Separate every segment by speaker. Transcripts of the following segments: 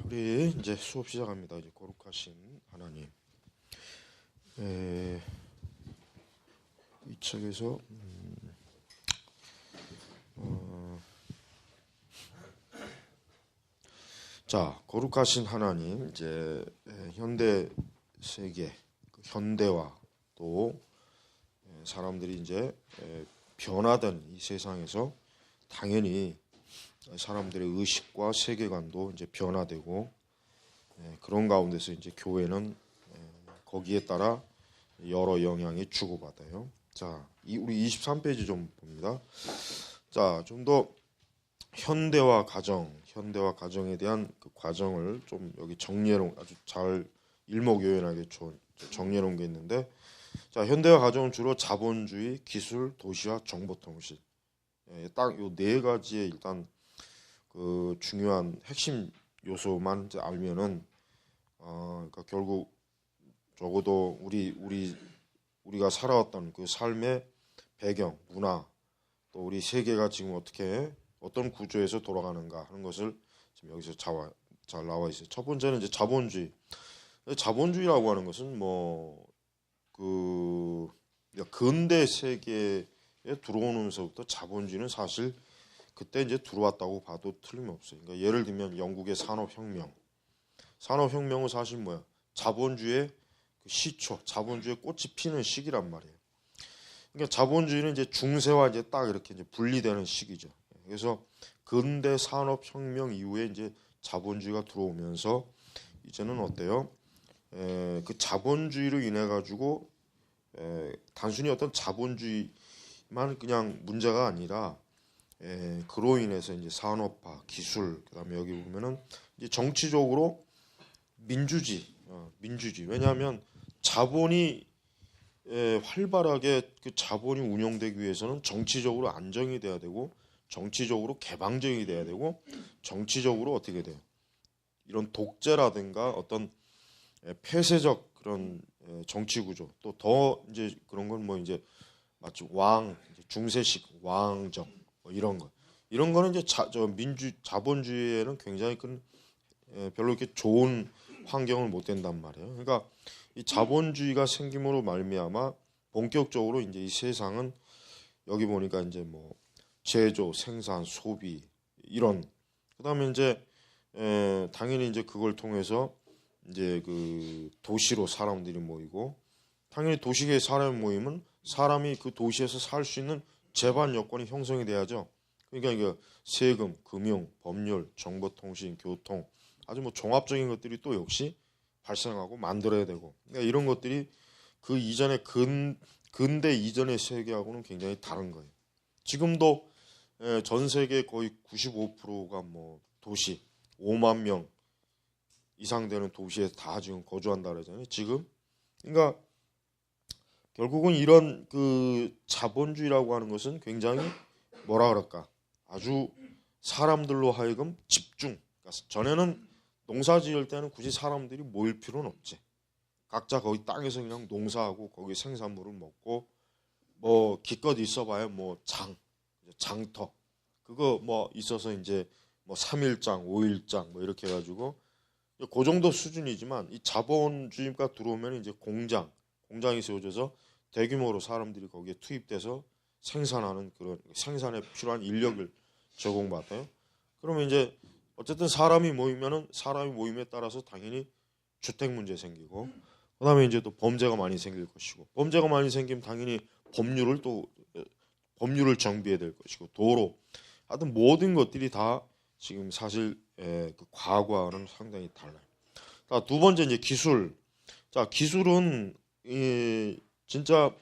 Speaker 1: 우리 이제 수업 시작합니다. 이제 거룩하신 하나님. 이 책에서 자, 거룩하신 하나님, 이제 현대 세계, 현대화 또 사람들이 이제 변화된 이 세상에서 당연히 사람들의 의식과 세계관도 이제 변화되고, 그런 가운데서 이제 교회는 거기에 따라 여러 영향이 주고받아요. 자, 우리 23페이지 좀 봅니다. 자, 좀 더 현대화 가정에 대한 그 과정을 좀 여기 정리해놓은, 아주 잘 일목요연하게 정리해놓은 게 있는데, 자, 현대화 가정은 주로 자본주의, 기술, 도시와 정보통신, 딱 요 네 가지의 일단 그 중요한 핵심 요소만 이제 알면은, 그러니까 결국 적어도 우리가 살아왔던 그 삶의 배경, 문화, 또 우리 세계가 지금 어떤 구조에서 돌아가는가 하는 것을 지금 여기서 잘 나와 있어요. 첫 번째는 이제 자본주의. 자본주의라고 하는 것은 근대 세계에 들어오면서부터 자본주의는 사실 그때 이제 들어왔다고 봐도 틀림없어요. 그러니까 예를 들면 영국의 산업혁명. 산업혁명은 사실 뭐야? 자본주의의 그 시초, 자본주의의 꽃이 피는 시기란 말이에요. 그러니까 자본주의는 이제 중세와 이제 딱 이렇게 이제 분리되는 시기죠. 그래서 근대 산업혁명 이후에 이제 자본주의가 들어오면서 이제는 어때요? 그 자본주의로 인해 가지고 단순히 어떤 자본주의만 그냥 문제가 아니라, 그로 인해서 이제 산업화, 기술, 그다음에 여기 보면은 이제 정치적으로 민주주의. 왜냐하면 자본이 활발하게 그 자본이 운영되기 위해서는 정치적으로 안정이 돼야 되고, 정치적으로 개방적이 돼야 되고, 정치적으로 어떻게 돼요? 이런 독재라든가 어떤 폐쇄적 그런 정치 구조, 또 더 이제 그런 건 뭐 이제 마치 중세식 왕정 이런 거. 이런 거는 이제 자본주의에는 굉장히 별로 이렇게 좋은 환경을 못 된단 말이에요. 그러니까 이 자본주의가 생김으로 말미암아 본격적으로 이제 이 세상은 여기 보니까 이제 뭐 제조, 생산, 소비 이런, 그다음에 이제 당연히 이제 그걸 통해서 이제 그 도시로 사람들이 모이고, 당연히 도시에 사람이 모이면 사람이 그 도시에서 살 수 있는 재반 여건이 형성이 돼야죠. 그러니까 이게 세금, 금융, 법률, 정보통신, 교통, 아주 뭐 종합적인 것들이 또 역시 발생하고 만들어야 되고, 그러니까 이런 것들이 그 이전의 근대 이전의 세계하고는 굉장히 다른 거예요. 지금도 전 세계 거의 95%가 뭐 도시, 5만 명 이상 되는 도시에 다 지금 거주한다 그러잖아요. 지금. 그러니까 결국은 이런 그 자본주의라고 하는 것은 굉장히 뭐라 그럴까? 아주 사람들로 하여금 집중. 그러니까 전에는 농사 지을 때는 굳이 사람들이 모일 필요는 없지. 각자 거기 땅에서 그냥 농사하고 거기 생산물을 먹고, 뭐 기껏 있어봐야 뭐 장터 그거 뭐 있어서 이제 뭐 3일장, 5일장 뭐 이렇게 해가지고 그 정도 수준이지만, 이 자본주의가 들어오면 이제 공장이 세워져서 대규모로 사람들이 거기에 투입돼서 생산하는, 그런 생산에 필요한 인력을 제공받아요. 그러면 이제 어쨌든 사람이 모임에 따라서 당연히 주택 문제 생기고, 그다음에 이제 또 범죄가 많이 생길 것이고, 범죄가 많이 생기면 당연히 법률을 정비해야 될 것이고, 도로, 하여튼 모든 것들이 다 지금 사실 그 과거와는 상당히 달라요. 자, 두 번째 이제 기술. 자, 기술은 진짜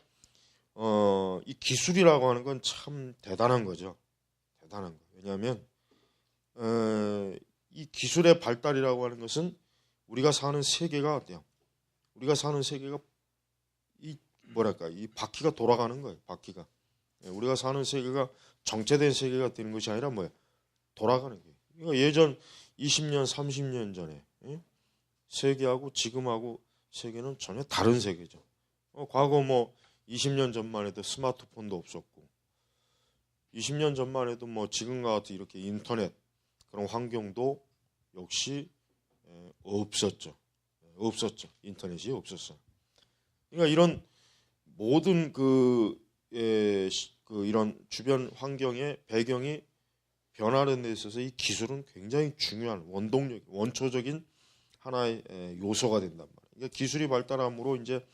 Speaker 1: 이 기술이라고 하는 건 참 대단한 거죠. 대단한 거. 왜냐하면 이 기술의 발달이라고 하는 것은 우리가 사는 세계가 어때요? 우리가 사는 세계가 이 바퀴가 돌아가는 거예요. 바퀴가. 우리가 사는 세계가 정체된 세계가 되는 것이 아니라 뭐예요? 돌아가는 거예요. 그러니까 예전 20년, 30년 전에 세계하고 지금하고 세계는 전혀 다른 세계죠. 과거 뭐 20년 전만 해도 스마트폰도 없었고, 20년 전만 해도 뭐 지금과 같이 이렇게 인터넷 그런 환경도 역시 없었죠. 없었죠. 인터넷이 없었어요. 그러니까 이런 모든 이런 주변 환경의 배경이 변화하는 데 있어서 이 기술은 굉장히 중요한 원초적인 하나의 요소가 된단 말이에요. 그러니까 기술이 발달함으로 이제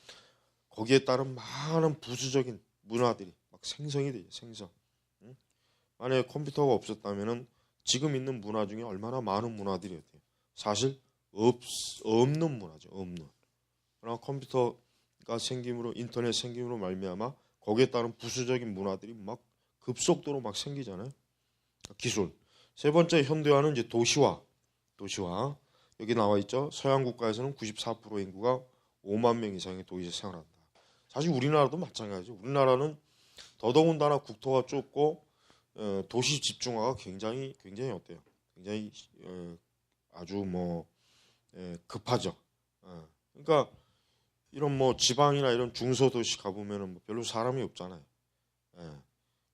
Speaker 1: 거기에 따른 많은 부수적인 문화들이 막 생성이 되죠. 생성. 응? 만약에 컴퓨터가 없었다면은 지금 있는 문화 중에 얼마나 많은 문화들이 어때요? 사실 없는 문화죠. 없는. 그러나 컴퓨터가 생김으로 인터넷 생김으로 말미암아 거기에 따른 부수적인 문화들이 막 급속도로 막 생기잖아요. 기술. 세 번째 현대화는 이제 도시화. 여기 나와 있죠. 서양 국가에서는 94% 인구가 5만 명 이상의 도시에 생활한다. 사실 우리나라도 마찬가지죠. 우리나라는 더더군다나 국토가 좁고 도시 집중화가 굉장히 어때요? 굉장히 아주 뭐 급하죠. 그러니까 이런 뭐 지방이나 이런 중소도시 가보면은 뭐 별로 사람이 없잖아요.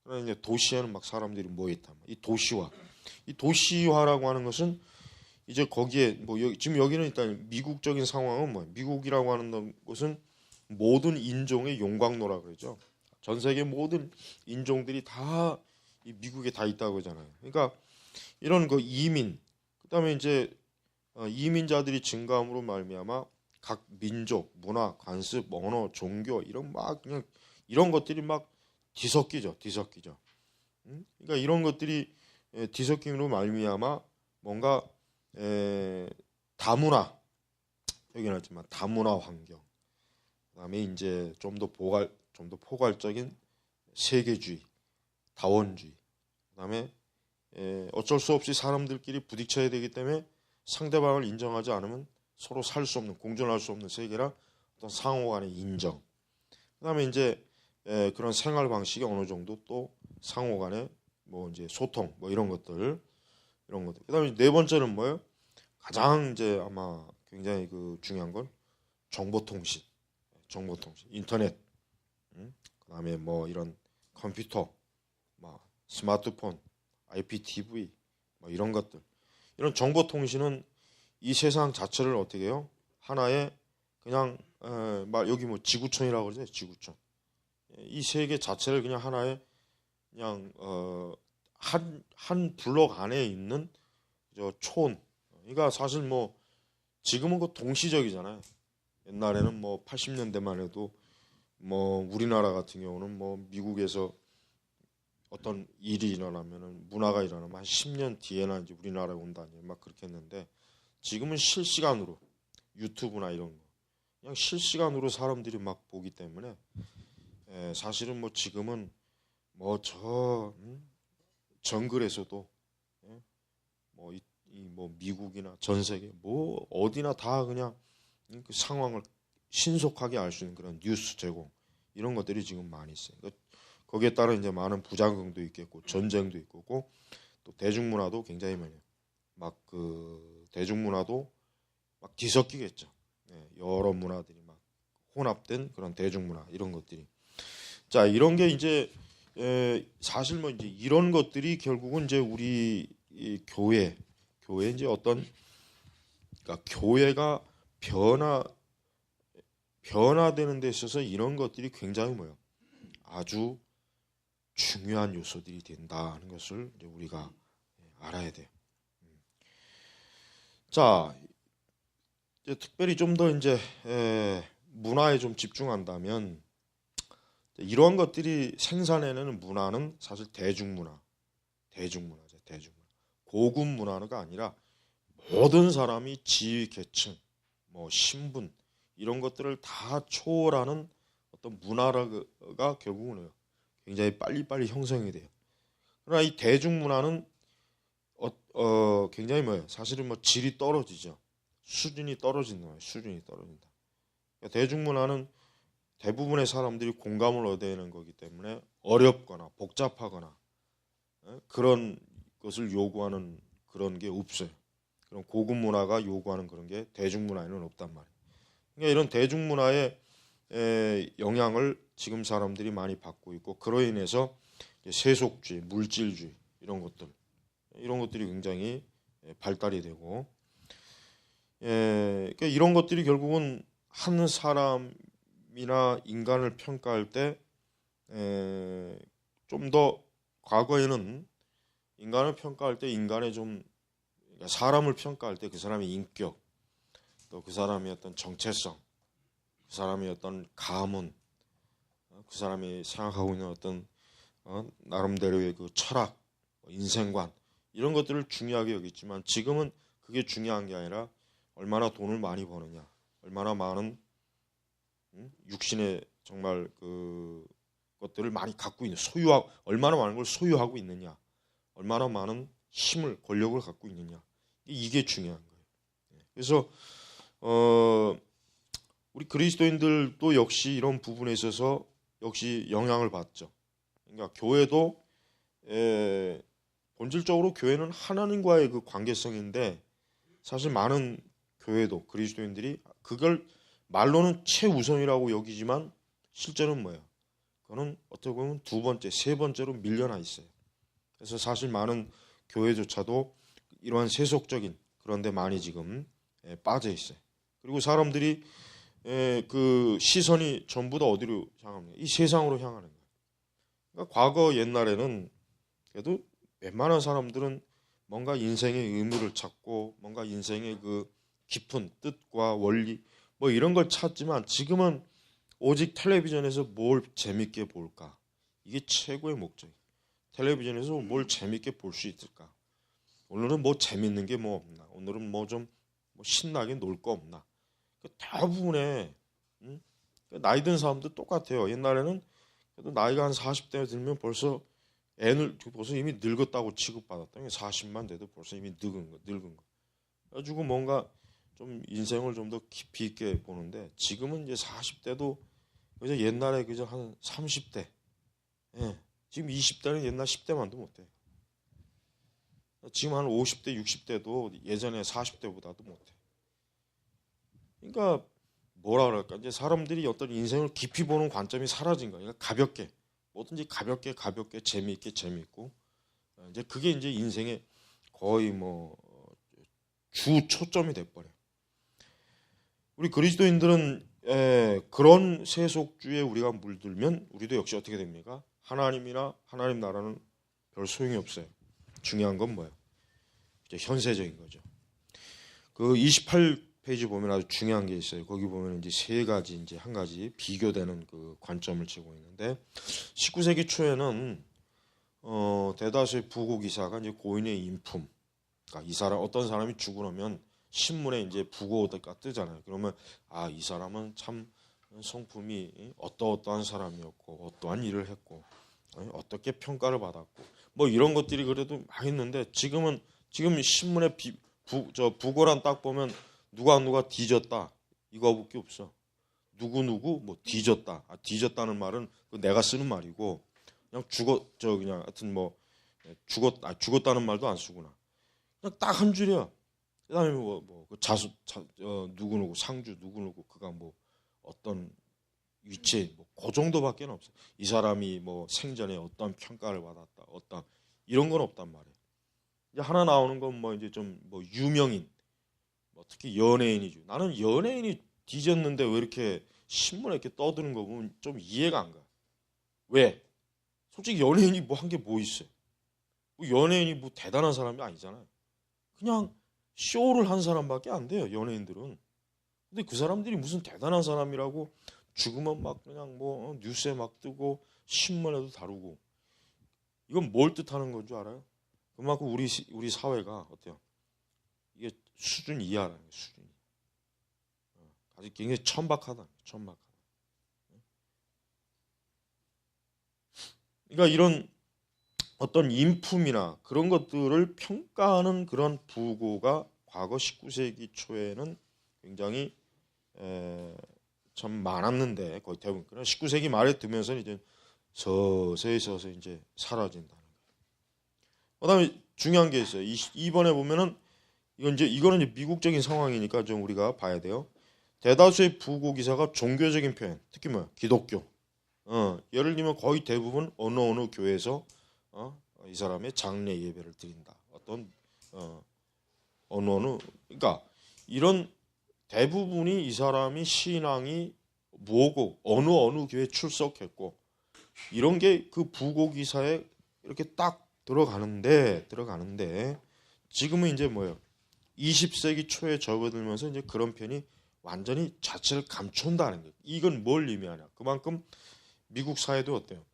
Speaker 1: 그러나 이제 도시에는 막 사람들이 모여 있다. 이 도시화라고 하는 것은 이제 거기에 뭐 지금 여기는 일단 미국적인 상황은 뭐 미국이라고 하는 것은 모든 인종의 용광로라 그러죠. 전 세계 모든 인종들이 다 이 미국에 다 있다고 그러잖아요. 그러니까 이런 이민, 그다음에 이제 이민자들이 증가함으로 말미암아 각 민족, 문화, 관습, 언어, 종교 이런 막 그냥 이런 것들이 막 뒤섞이죠. 그러니까 이런 것들이 뒤섞임으로 말미암아 뭔가 다문화, 여기는 하지만 다문화 환경, 그다음에 이제 좀 더 포괄적인 세계주의, 다원주의, 그다음에 어쩔 수 없이 사람들끼리 부딪혀야 되기 때문에 상대방을 인정하지 않으면 서로 살 수 없는, 공존할 수 없는 세계라 어떤 상호간의 인정, 그다음에 이제 그런 생활 방식이 어느 정도 또 상호간의 뭐 이제 소통, 뭐 이런 것들. 그다음에 네 번째는 뭐예요? 가장 이제 아마 굉장히 중요한 건 정보통신, 인터넷, 그다음에 뭐 이런 컴퓨터, 뭐 스마트폰, IPTV, 뭐 이런 것들. 이런 정보통신은 이 세상 자체를 어떻게 해요? 하나의 그냥 여기 뭐 지구촌이라고 그러죠, 지구촌. 이 세계 자체를 그냥 하나의 그냥 한 블록 안에 있는 저 촌. 그러니까 사실 뭐 지금은 동시적이잖아요. 옛날에는 뭐 80년대만 해도 뭐 우리나라 같은 경우는 뭐 미국에서 어떤 일이 일어나면은 문화가 일어나면 한 10년 뒤에나 이제 우리나라에 온다니 막 그렇게 했는데 지금은 실시간으로 유튜브나 이런 거 그냥 실시간으로 사람들이 막 보기 때문에 사실은 뭐 지금은 뭐 정글에서도 뭐 미국이나 전 세계 뭐 어디나 다 그냥 그 상황을 신속하게 알 수 있는 그런 뉴스 제공 이런 것들이 지금 많이 있어요. 거기에 따라 이제 많은 부작용도 있겠고 전쟁도 있고 또 대중문화도 굉장히 많이 막 대중문화도 막 뒤섞이겠죠. 여러 문화들이 막 혼합된 그런 대중문화 이런 것들이 자 이런 게 이제 사실 뭐 이제 이런 것들이 결국은 이제 우리 이 교회 이제 어떤 그러니까 교회가 변화되는 데 있어서 이런 것들이 굉장히 아주 중요한 요소들이 된다는 것을 이제 우리가 알아야 돼요. 자, 이제 특별히 좀 더 이제 문화에 좀 집중한다면 이러한 것들이 생산해내는 문화는 사실 대중문화죠. 고급 문화가 아니라 모든 사람이 지위 계층, 뭐 신분 이런 것들을 다 초월하는 어떤 문화가 결국은 굉장히 빨리빨리 형성이 돼요. 그러나 이 대중문화는 굉장히 사실은 뭐 질이 떨어지죠. 수준이 떨어진다. 그러니까 대중문화는 대부분의 사람들이 공감을 얻어야 하는 거기 때문에 어렵거나 복잡하거나 그런 것을 요구하는 그런 게 없어요. 그런 고급 문화가 요구하는 그런 게 대중문화에는 없단 말이에요. 그러니까 이런 대중문화의 영향을 지금 사람들이 많이 받고 있고 그로 인해서 세속주의, 물질주의 이런 것들이 굉장히 발달이 되고 그러니까 이런 것들이 결국은 한 사람이나 인간을 평가할 때 좀 더 과거에는 인간을 평가할 때 인간의 좀 그러니까 사람을 평가할 때 그 사람의 인격 또 그 사람의 어떤 정체성 그 사람의 어떤 가문 그 사람이 생각하고 있는 어떤 나름대로의 그 철학 인생관 이런 것들을 중요하게 여겼지만 지금은 그게 중요한 게 아니라 얼마나 돈을 많이 버느냐 얼마나 많은 육신의 정말 그 것들을 많이 갖고 있는 소유하고 얼마나 많은 걸 소유하고 있느냐 얼마나 많은 힘을 권력을 갖고 있느냐 이게 중요한 거예요. 그래서 우리 그리스도인들도 역시 이런 부분에 있어서 역시 영향을 받죠. 그러니까 교회도 본질적으로 교회는 하나님과의 그 관계성인데 사실 많은 교회도 그리스도인들이 그걸 말로는 최우선이라고 여기지만 실제는 뭐예요? 그거는 어떻게 보면 두 번째, 세 번째로 밀려나 있어요. 그래서 사실 많은 교회조차도 이러한 세속적인 그런데 많이 지금 빠져 있어요. 그리고 사람들이 그 시선이 전부 다 어디로 향합니까? 이 세상으로 향하는 거예요. 그러니까 과거 옛날에는 그래도 웬만한 사람들은 뭔가 인생의 의미를 찾고 뭔가 인생의 그 깊은 뜻과 원리 뭐 이런 걸 찾지만 지금은 오직 텔레비전에서 뭘 재밌게 볼까? 이게 최고의 목적이에요. 텔레비전에서 뭘 재밌게 볼 수 있을까? 오늘은 뭐 재밌는 게 뭐 없나? 오늘은 뭐 좀 신나게 놀 거 없나? 대부분의 나이 든 사람도 똑같아요. 옛날에는 그래도 나이가 한 40대 들면 벌써 벌써 이미 늙었다고 취급받았다. 40만 돼도 벌써 이미 늙은 거. 그래가지고 뭔가 좀 인생을 좀 더 깊이 있게 보는데 지금은 이제 40대도 그저 옛날에 그저 한 30대, 지금 20대는 옛날 10대만도 못해. 지금 한 50대, 60대도 예전에 40대보다도 못해. 그러니까 뭐라 그럴까 이제 사람들이 어떤 인생을 깊이 보는 관점이 사라진 거야. 그러니까 가볍게 뭐든지 가볍게 재미있게 재미있고 이제 그게 이제 인생의 거의 뭐 주 초점이 돼버려. 우리 그리스도인들은 그런 세속주의에 우리가 물들면 우리도 역시 어떻게 됩니까? 하나님이나 하나님 나라는 별 소용이 없어요. 중요한 건 뭐예요? 이제 현세적인 거죠. 그 28페이지 보면 아주 중요한 게 있어요. 거기 보면 이제 세 가지 이제 한 가지 비교되는 그 관점을 지고 있는데 19세기 초에는 대다수의 부고 기사가 이제 고인의 인품, 그러니까 이 사람 어떤 사람이 죽고 나면 신문에 이제 부고가 뜨잖아요. 그러면 이 사람은 참 성품이 어떠한 사람이었고 어떠한 일을 했고 어떻게 평가를 받았고 뭐 이런 것들이 그래도 많이 있는데 지금 신문에 부고란 딱 보면 누가 뒤졌다 이거밖에 없어. 누구 뭐 뒤졌다. 뒤졌다는 말은 내가 쓰는 말이고 그냥 그냥 하여튼 뭐 죽었다는 말도 안 쓰구나. 그냥 딱 한 줄이야. 그다음에 그 누구 상주 누구 그가 뭐 어떤 위치에 그 정도밖에 없어. 이 사람이 뭐 생전에 어떤 평가를 받았다, 어떤 이런 건 없단 말이에요. 이제 하나 나오는 건 뭐 이제 좀 뭐 유명인, 특히 연예인이죠. 나는 연예인이 뒤졌는데 왜 이렇게 신문에 이렇게 떠드는 거 보면 좀 이해가 안 가. 왜? 솔직히 연예인이 뭐 한 게 뭐 있어요? 연예인이 뭐 대단한 사람이 아니잖아요. 그냥 쇼를 한 사람밖에 안 돼요. 연예인들은. 근데 그 사람들이 무슨 대단한 사람이라고 죽으면 막 그냥 뭐 뉴스에 막 뜨고 신문에도 다루고 이건 뭘 뜻하는 건 줄 알아요? 그만큼 우리 사회가 어때요? 이게 수준 이하라는 거예요. 수준이. 아직 굉장히 천박하다. 그러니까 이런 어떤 인품이나 그런 것들을 평가하는 그런 부고가 과거 19세기 초에는 굉장히 참 많았는데 거의 대부분 19세기 말에 들면서 이제 서서히 이제 사라진다는 거예요. 그다음에 중요한 게 있어요. 이번에 보면은 이거는 이제 미국적인 상황이니까 좀 우리가 봐야 돼요. 대다수의 부고 기사가 종교적인 표현, 특히 기독교. 예를 들면 거의 대부분 어느 교회에서 이 사람의 장례 예배를 드린다. 어떤 그러니까 이런 대부분이 이 사람이 신앙이 뭐고 어느 교회 출석했고 이런 게 그 부고기사에 이렇게 딱 들어가는데 지금은 이제 뭐예요? 20세기 초에 접어들면서 이제 그런 편이 완전히 자체를 감춘다는 거예요. 이건 뭘 의미하냐? 그만큼 미국 사회도 어때요?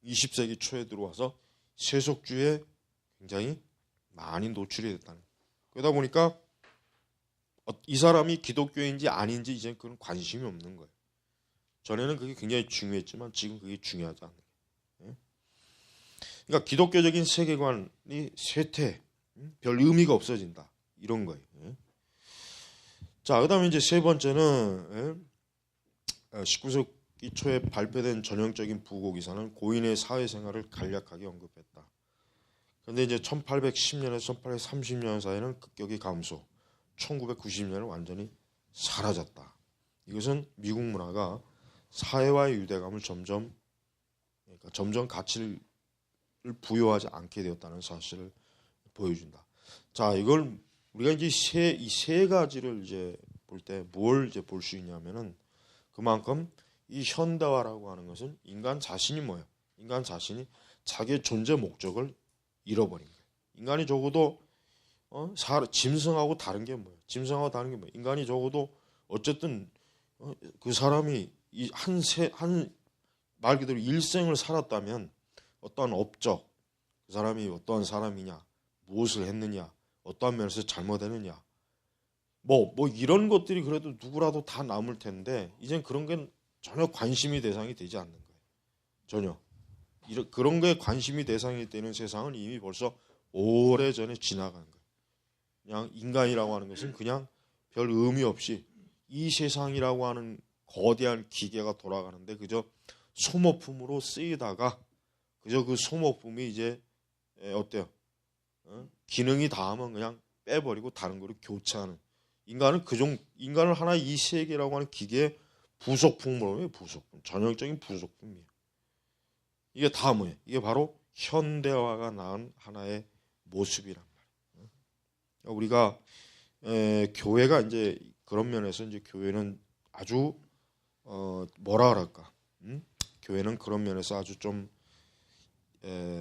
Speaker 1: 20세기 초에 들어와서 세속주의에 굉장히 많이 노출이 됐다는 거예요. 그러다 보니까 이 사람이 기독교인지 아닌지 이제 그런 관심이 없는 거예요. 전에는 그게 굉장히 중요했지만 지금 그게 중요하지 않는 거예요. 그러니까 기독교적인 세계관이 쇠퇴, 별 의미가 없어진다. 이런 거예요. 자, 그다음에 이제 세 번째는 19세기 초에 발표된 전형적인 부고기사는 고인의 사회생활을 간략하게 언급했다. 그런데 이제 1810년에서 1830년 사이에는 급격히 감소, 1990년에 완전히 사라졌다. 이것은 미국 문화가 사회와의 유대감을 점점 가치를 부여하지 않게 되었다는 사실을 보여준다. 자, 이걸 우리가 이제 이 세 가지를 이제 볼 때 뭘 이제 볼 수 있냐면은 그만큼 이 현대화라고 하는 것은 인간 자신이 뭐예요? 인간 자신이 자기의 존재 목적을 잃어버린 거예요. 인간이 적어도 짐승하고 다른 게 뭐예요? 짐승하고 다른 게 뭐예요? 인간이 적어도 어쨌든 그 사람이 이 말 그대로 일생을 살았다면 어떠한 업적, 그 사람이 어떠한 사람이냐, 무엇을 했느냐, 어떠한 면에서 잘못했느냐, 뭐 이런 것들이 그래도 누구라도 다 남을 텐데 이젠 그런 게 전혀 관심이 대상이 되지 않는 거예요. 전혀. 그런 게 관심이 대상이 되는 세상은 이미 벌써 오래전에 지나간 거예요. 그냥 인간이라고 하는 것은 그냥 별 의미 없이 이 세상이라고 하는 거대한 기계가 돌아가는데 그저 소모품으로 쓰이다가 그저 그 소모품이 이제 어때요? 기능이 닿으면 그냥 빼버리고 다른 거로 교체하는 인간을 하나 이 세계라고 하는 기계의 부속품으로 해요. 부속품, 전형적인 부속품이에요. 이게 다 뭐예요? 이게 바로 현대화가 낳은 하나의 모습이란 말이에요. 우리가 교회가 이제 그런 면에서 이제 교회는 아주 뭐라 그럴까? 교회는 그런 면에서 아주 좀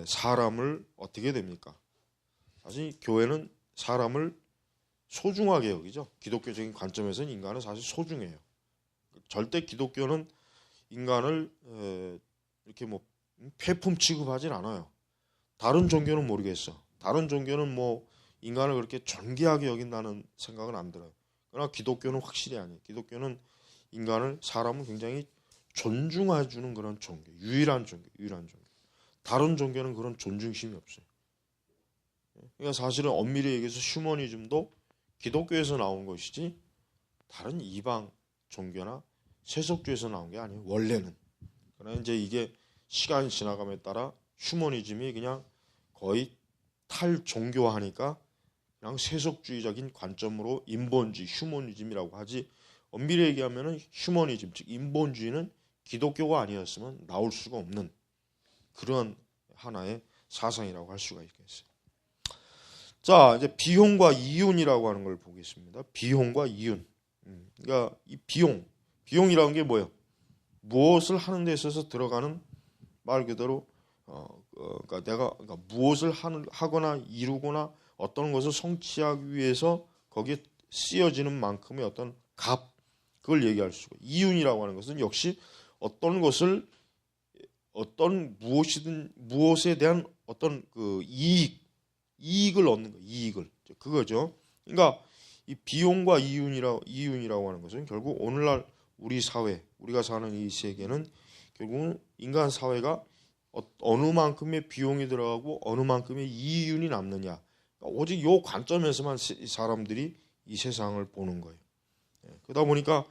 Speaker 1: 사람을 어떻게 됩니까? 사실 교회는 사람을 소중하게 여기죠. 기독교적인 관점에서는 인간은 사실 소중해요. 절대 기독교는 인간을 이렇게 뭐 폐품 취급하진 않아요. 다른 종교는 모르겠어. 다른 종교는 뭐 인간을 그렇게 존귀하게 여긴다는 생각은 안 들어요. 그러나 기독교는 확실히 아니에요. 기독교는 사람을 굉장히 존중해주는 그런 종교, 유일한 종교. 다른 종교는 그런 존중심이 없어요. 그러니까 사실은 엄밀히 얘기해서 휴머니즘도 기독교에서 나온 것이지 다른 이방 종교나 세속주에서 나온 게 아니에요. 원래는. 그러나 이제 이게 시간이 지나감에 따라 휴머니즘이 그냥 거의 탈종교화하니까 그냥 세속주의적인 관점으로 인본주의, 휴머니즘이라고 하지 엄밀히 얘기하면은 휴머니즘, 즉 인본주의는 기독교가 아니었으면 나올 수가 없는 그런 하나의 사상이라고 할 수가 있겠어요. 자, 이제 비용과 이윤이라고 하는 걸 보겠습니다. 비용과 이윤. 그러니까 이 비용이라는 게 뭐예요? 무엇을 하는 데 있어서 들어가는 말 그대로 그러니까 무엇을 하거나 이루거나 어떤 것을 성취하기 위해서 거기에 쓰여지는 만큼의 어떤 값, 그걸 얘기할 수가. 이윤이라고 하는 것은 역시 어떤 것을 무엇에 대한 어떤 그 이익을 얻는 거, 이익을 그거죠. 그러니까 이 비용과 이윤이라고 하는 것은 결국 오늘날 우리 사회, 우리가 사는 이 세계는 결국은 인간 사회가 어느 만큼의 비용이 들어가고 어느 만큼의 이윤이 남느냐, 그러니까 오직 이 관점에서만 사람들이 이 세상을 보는 거예요. 그러다 보니까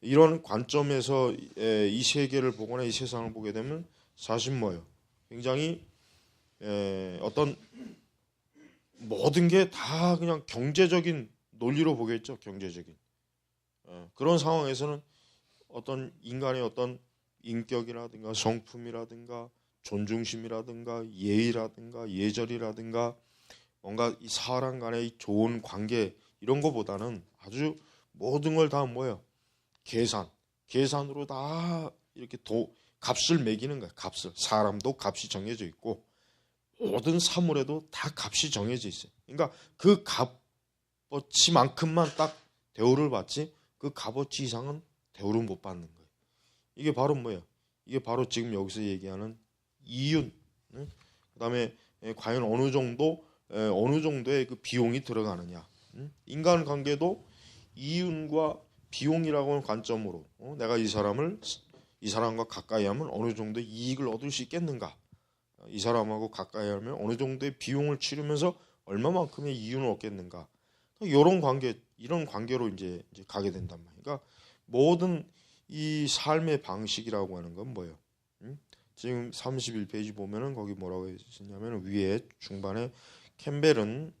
Speaker 1: 이런 관점에서 이 세계를 보거나 이 세상을 보게 되면 사실 뭐예요? 굉장히 어떤 모든 게 다 그냥 경제적인 논리로 보겠죠. 경제적인 그런 상황에서는 어떤 인간의 어떤 인격이라든가 성품이라든가 존중심이라든가 예의라든가 예절이라든가 뭔가 이 사람 간의 좋은 관계 이런 거보다는 아주 모든 걸 다 뭐예요? 계산으로 다 이렇게 값을 매기는 거야. 값을. 사람도 값이 정해져 있고 모든 사물에도 다 값이 정해져 있어요. 그러니까 그 값어치만큼만 딱 대우를 받지 그 값어치 이상은 대우를 못 받는 거예요. 이게 바로 뭐예요? 이게 바로 지금 여기서 얘기하는 이윤. 그다음에 과연 어느 정도의 그 비용이 들어가느냐. 인간 관계도 이윤과 비용이라고 하는 관점으로 내가 이 사람과 가까이 하면 어느 정도의 이익을 얻을 수 있겠는가? 이 사람하고 가까이 하면 어느 정도의 비용을 치르면서 얼마만큼의 이윤을 얻겠는가? 이런 관계로 이제 가게 된단 말이에요. 그러니까 모든 이 삶의 방식이라고 하는 건 뭐예요? 지금 31페이지 보면은 거기 뭐라고 했냐면 위에 중반에 캠벨은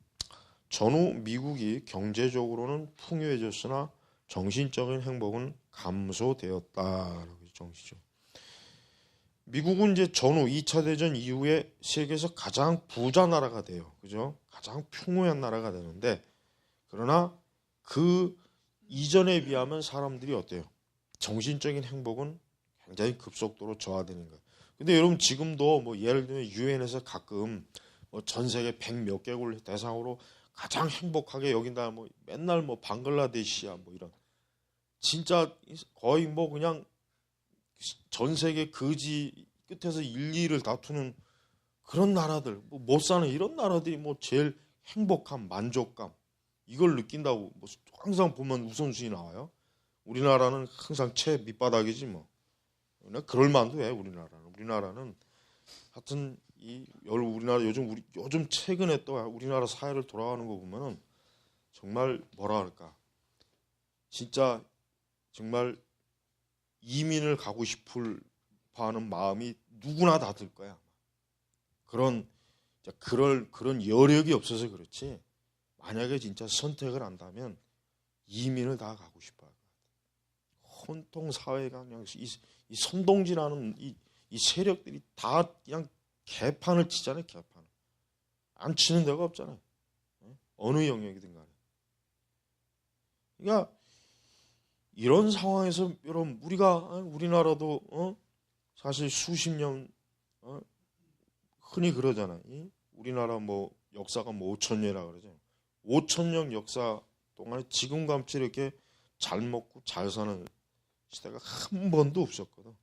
Speaker 1: 전후 미국이 경제적으로는 풍요해졌으나 정신적인 행복은 감소되었다라고 정시죠. 미국은 이제 전후 2차 대전 이후에 세계에서 가장 부자 나라가 돼요. 그죠? 가장 풍요한 나라가 되는데 그러나 그 이전에 비하면 사람들이 어때요? 정신적인 행복은 굉장히 급속도로 저하되는 거예요. 근데 여러분 지금도 뭐 예를 들면 유엔에서 가끔 뭐 전 세계 100몇 개국을 대상으로 가장 행복하게 여긴다 뭐 맨날 뭐 방글라데시야 뭐 이런 진짜 거의 뭐 그냥 전 세계 거지 끝에서 일리를 다투는 그런 나라들 뭐 못 사는 이런 나라들이 뭐 제일 행복함 만족감 이걸 느낀다고 뭐 항상 보면 우선순위 나와요. 우리나라는 항상 최 밑바닥이지 뭐. 그럴 만도 해 우리나라는 하여튼 우리나라 요즘 최근에 또 우리나라 사회를 돌아가는 거 보면은 정말 뭐라 할까 진짜 정말 이민을 가고 싶을 하는 마음이 누구나 다 들 거야. 그런 여력이 없어서 그렇지. 만약에 진짜 선택을 한다면 이민을 다 가고 싶어요. 혼통 사회가 그냥 이 선동질하는 이 세력들이 다 그냥 개판을 치잖아요. 개판을. 안 치는 데가 없잖아요. 어느 영역이든 간에. 그러니까 이런 상황에서 여러분 우리나라도 사실 수십 년 흔히 그러잖아요. 우리나라 뭐 역사가 뭐 5,000년이라 그러죠. 5,000년 역사 동안에 지금같이 이렇게 잘 먹고 잘 사는 시대가 한 번도 없었거든.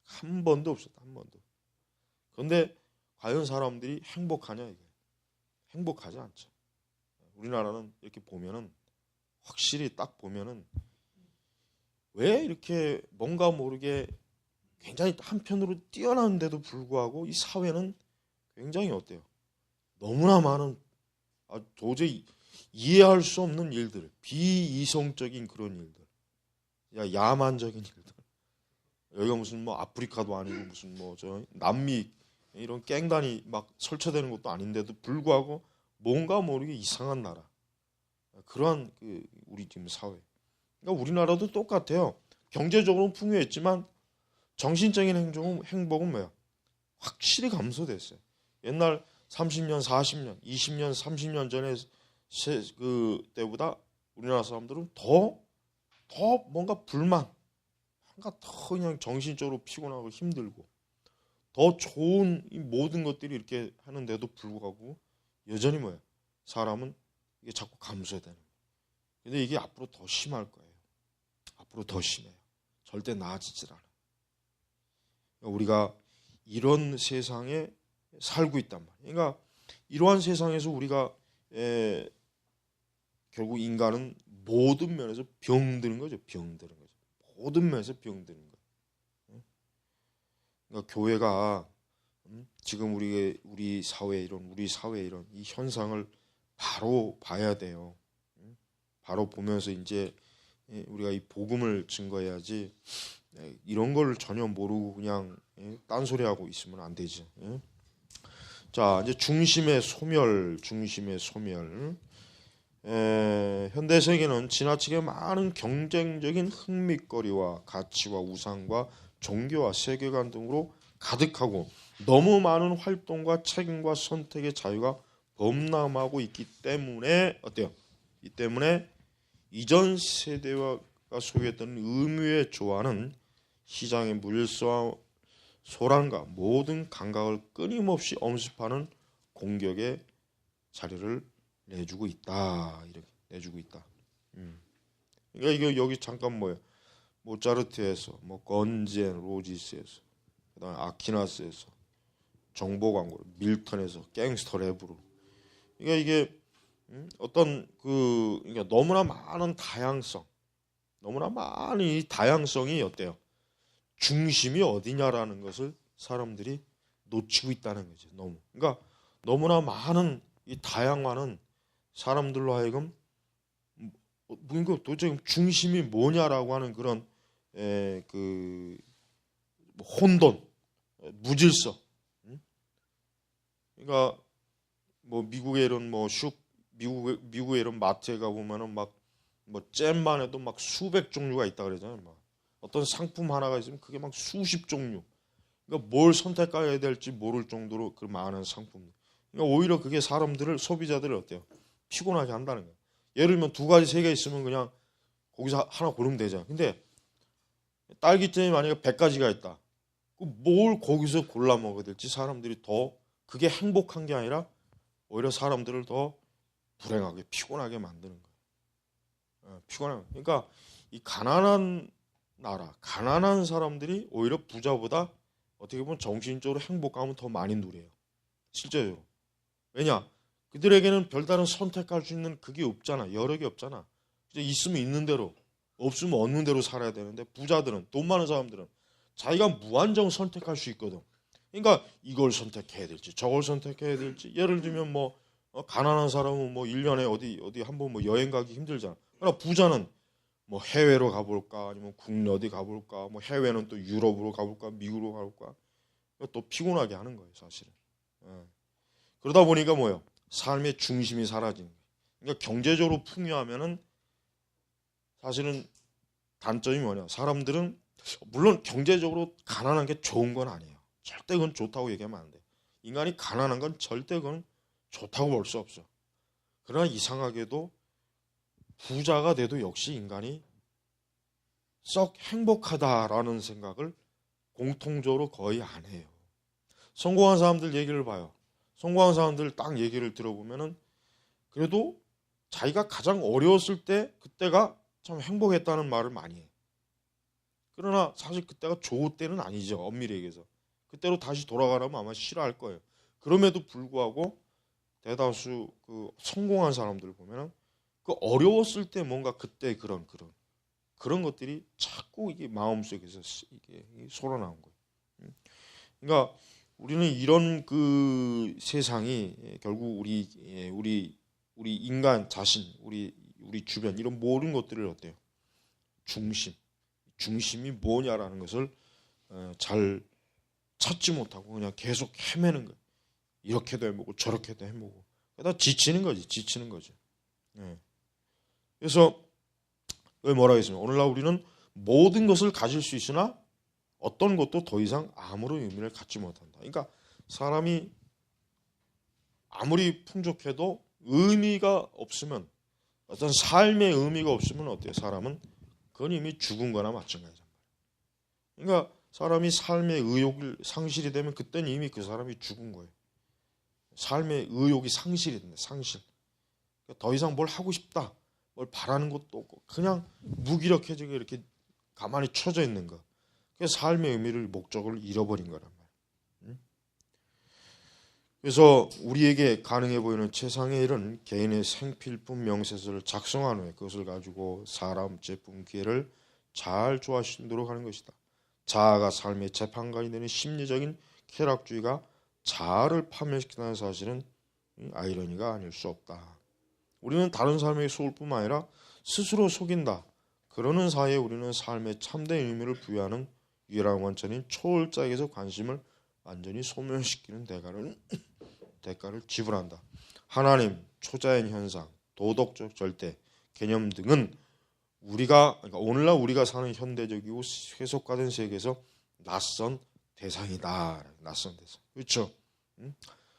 Speaker 1: 한 번도 없었다. 한 번도. 그런데 과연 사람들이 행복하냐 이게. 행복하지 않죠. 우리나라는 이렇게 보면은 확실히 딱 보면은 왜 이렇게 뭔가 모르게 굉장히 한편으로 뛰어나는데도 불구하고 이 사회는 굉장히 어때요? 너무나 많은 도저히 이해할 수 없는 일들, 비이성적인 그런 일들, 야만적인 일들. 여기가 무슨 뭐 아프리카도 아니고 무슨 뭐 저 남미 이런 깽단이 막 설쳐되는 것도 아닌데도 불구하고 뭔가 모르게 이상한 나라. 그러한 우리 지금 사회. 그러니까 우리나라도 똑같아요. 경제적으로는 풍요했지만 정신적인 행복은 뭐야? 확실히 감소됐어요. 옛날 30년, 40년, 20년, 30년 전에 그때보다 우리나라 사람들은 더 뭔가 불만, 뭔가 더 그냥 정신적으로 피곤하고 힘들고 더 좋은 이 모든 것들이 이렇게 하는데도 불구하고 여전히 뭐야? 사람은 이게 자꾸 감소되는 거예요. 근데 이게 앞으로 더 심할 거예요. 앞으로 더 심해요. 절대 나아지질 않아요. 우리가 이런 세상에 살고 있단 말이에요. 그러니까 이러한 세상에서 우리가 결국 인간은 모든 면에서 병드는 거죠. 병드는 거죠. 모든 면에서 병드는 거예요. 그러니까 교회가 지금 우리 사회에 이런 이 현상을 바로 봐야 돼요. 바로 보면서 이제 우리가 이 복음을 증거해야지 이런 걸 전혀 모르고 그냥 딴소리하고 있으면 안 되지. 자, 이제 중심의 소멸. 현대 세계는 지나치게 많은 경쟁적인 흥미거리와 가치와 우상과 종교와 세계관 등으로 가득하고 너무 많은 활동과 책임과 선택의 자유가 범람하고 있기 때문에 어때요? 이 때문에 이전 세대가 소유했던 의무의 조화는 시장의 물서와 소란과 모든 감각을 끊임없이 엄습하는 공격의 자리를 내주고 있다. 이렇게 내주고 있다. 그러니까 이거 여기 잠깐 뭐예요? 모차르트에서, 뭐 건젠 로지스에서, 그다음에 아키나스에서, 정보 광고, 밀턴에서 갱스터 랩으로. 그러니까 이게 어떤 그러니까 너무나 많은 다양성, 너무나 많은 이 다양성이 어때요? 중심이 어디냐라는 것을 사람들이 놓치고 있다는 거죠. 그러니까 너무나 많은 이 다양화는 사람들로 하여금 뭔가 도대체 중심이 뭐냐라고 하는 그런 그 혼돈, 무질서. 그러니까 뭐 미국의 이런 미국의 이런 마트에 가 보면은 막 뭐 잼만 해도 막 수백 종류가 있다 그러잖아요. 막 어떤 상품 하나가 있으면 그게 막 수십 종류. 그러니까 뭘 선택해야 될지 모를 정도로 그 많은 상품. 그러니까 오히려 그게 사람들을 소비자들을 어때요? 피곤하게 한다는 거예요. 예를 들면 두 가지 세 개 있으면 그냥 거기서 하나 고르면 되잖아. 근데 딸기잼이 만약에 100가지가 있다. 뭘 거기서 골라 먹어야 될지 사람들이 더 그게 행복한 게 아니라 오히려 사람들을 더 불행하게 피곤하게 만드는 거예요. 피곤하게. 그러니까 이 가난한 나라, 가난한 사람들이 오히려 부자보다 어떻게 보면 정신적으로 행복감은 더 많이 누려요. 실제로. 왜냐? 그들에게는 별다른 선택할 수 있는 그게 없잖아. 여력이 없잖아. 이제 있으면 있는 대로, 없으면 없는 대로 살아야 되는데 부자들은, 돈 많은 사람들은 자기가 무한정 선택할 수 있거든. 그러니까 이걸 선택해야 될지 저걸 선택해야 될지. 예를 들면 뭐 가난한 사람은 뭐 1년에 어디 한번 뭐 여행 가기 힘들잖아. 그러나 부자는 뭐 해외로 가볼까 아니면 국내 어디 가볼까 뭐 해외는 또 유럽으로 가볼까 미국으로 가볼까 또 피곤하게 하는 거예요 사실은. 그러다 보니까 뭐예요? 삶의 중심이 사라지는 거예요. 그러니까 경제적으로 풍요하면은 사실은 단점이 뭐냐? 사람들은 물론 경제적으로 가난한 게 좋은 건 아니에요. 절대 그건 좋다고 얘기하면 안 돼. 인간이 가난한 건 절대 그건 좋다고 볼 수 없어. 그러나 이상하게도 부자가 돼도 역시 인간이 썩 행복하다라는 생각을 공통적으로 거의 안 해요. 성공한 사람들 얘기를 봐요. 성공한 사람들 딱 얘기를 들어보면은 그래도 자기가 가장 어려웠을 때 그때가 참 행복했다는 말을 많이 해. 그러나 사실 그때가 좋을 때는 아니죠. 엄밀히 얘기해서. 그때로 다시 돌아가라면 아마 싫어할 거예요. 그럼에도 불구하고 대다수 그 성공한 사람들 보면은 그 어려웠을 때 뭔가 그때 그런 것들이 자꾸 이게 마음속에서 이게 솟아나온 거예요. 그러니까 우리는 이런 그 세상이 결국 우리 인간 자신, 우리 주변 이런 모든 것들을 어때요? 중심이 뭐냐라는 것을 잘 찾지 못하고 그냥 계속 헤매는 거예요. 이렇게도 해보고 저렇게도 해보고 그러다 지치는 거죠. 그래서 왜 뭐라 했습니까? 오늘날 우리는 모든 것을 가질 수 있으나 어떤 것도 더 이상 아무런 의미를 갖지 못한다. 그러니까 사람이 아무리 풍족해도 의미가 없으면 어떤 삶의 의미가 없으면 어때요? 사람은 그건 이미 죽은 거나 마찬가지잖아요. 그러니까 사람이 삶의 의욕을 상실이 되면 그때는 이미 그 사람이 죽은 거예요. 삶의 의욕이 상실이 된다. 상실. 그러니까 더 이상 뭘 하고 싶다. 뭘 바라는 것도 없고 그냥 무기력해지고 이렇게 가만히 쳐져 있는 거. 그래서 삶의 의미를 목적을 잃어버린 거란 말이에요. 그래서 우리에게 가능해 보이는 최상의 일은 개인의 생필품 명세서를 작성한 후에 그것을 가지고 사람, 제품, 기회를 잘 조화시키도록 하는 것이다. 자아가 삶의 재판관이 되는 심리적인 쾌락주의가 자아를 파멸시킨다는 사실은 아이러니가 아닐 수 없다. 우리는 다른 삶에게 속을 뿐만 아니라 스스로 속인다. 그러는 사이에 우리는 삶의 참된 의미를 부여하는 유일한 원천인 초월자에게서 관심을 완전히 소멸시키는 대가를 지불한다. 하나님, 초자연 현상, 도덕적 절대, 개념 등은 그러니까 오늘날 우리가 사는 현대적이고 세속화된 세계에서 낯선 대상이다. 낯선 대상. 그렇죠?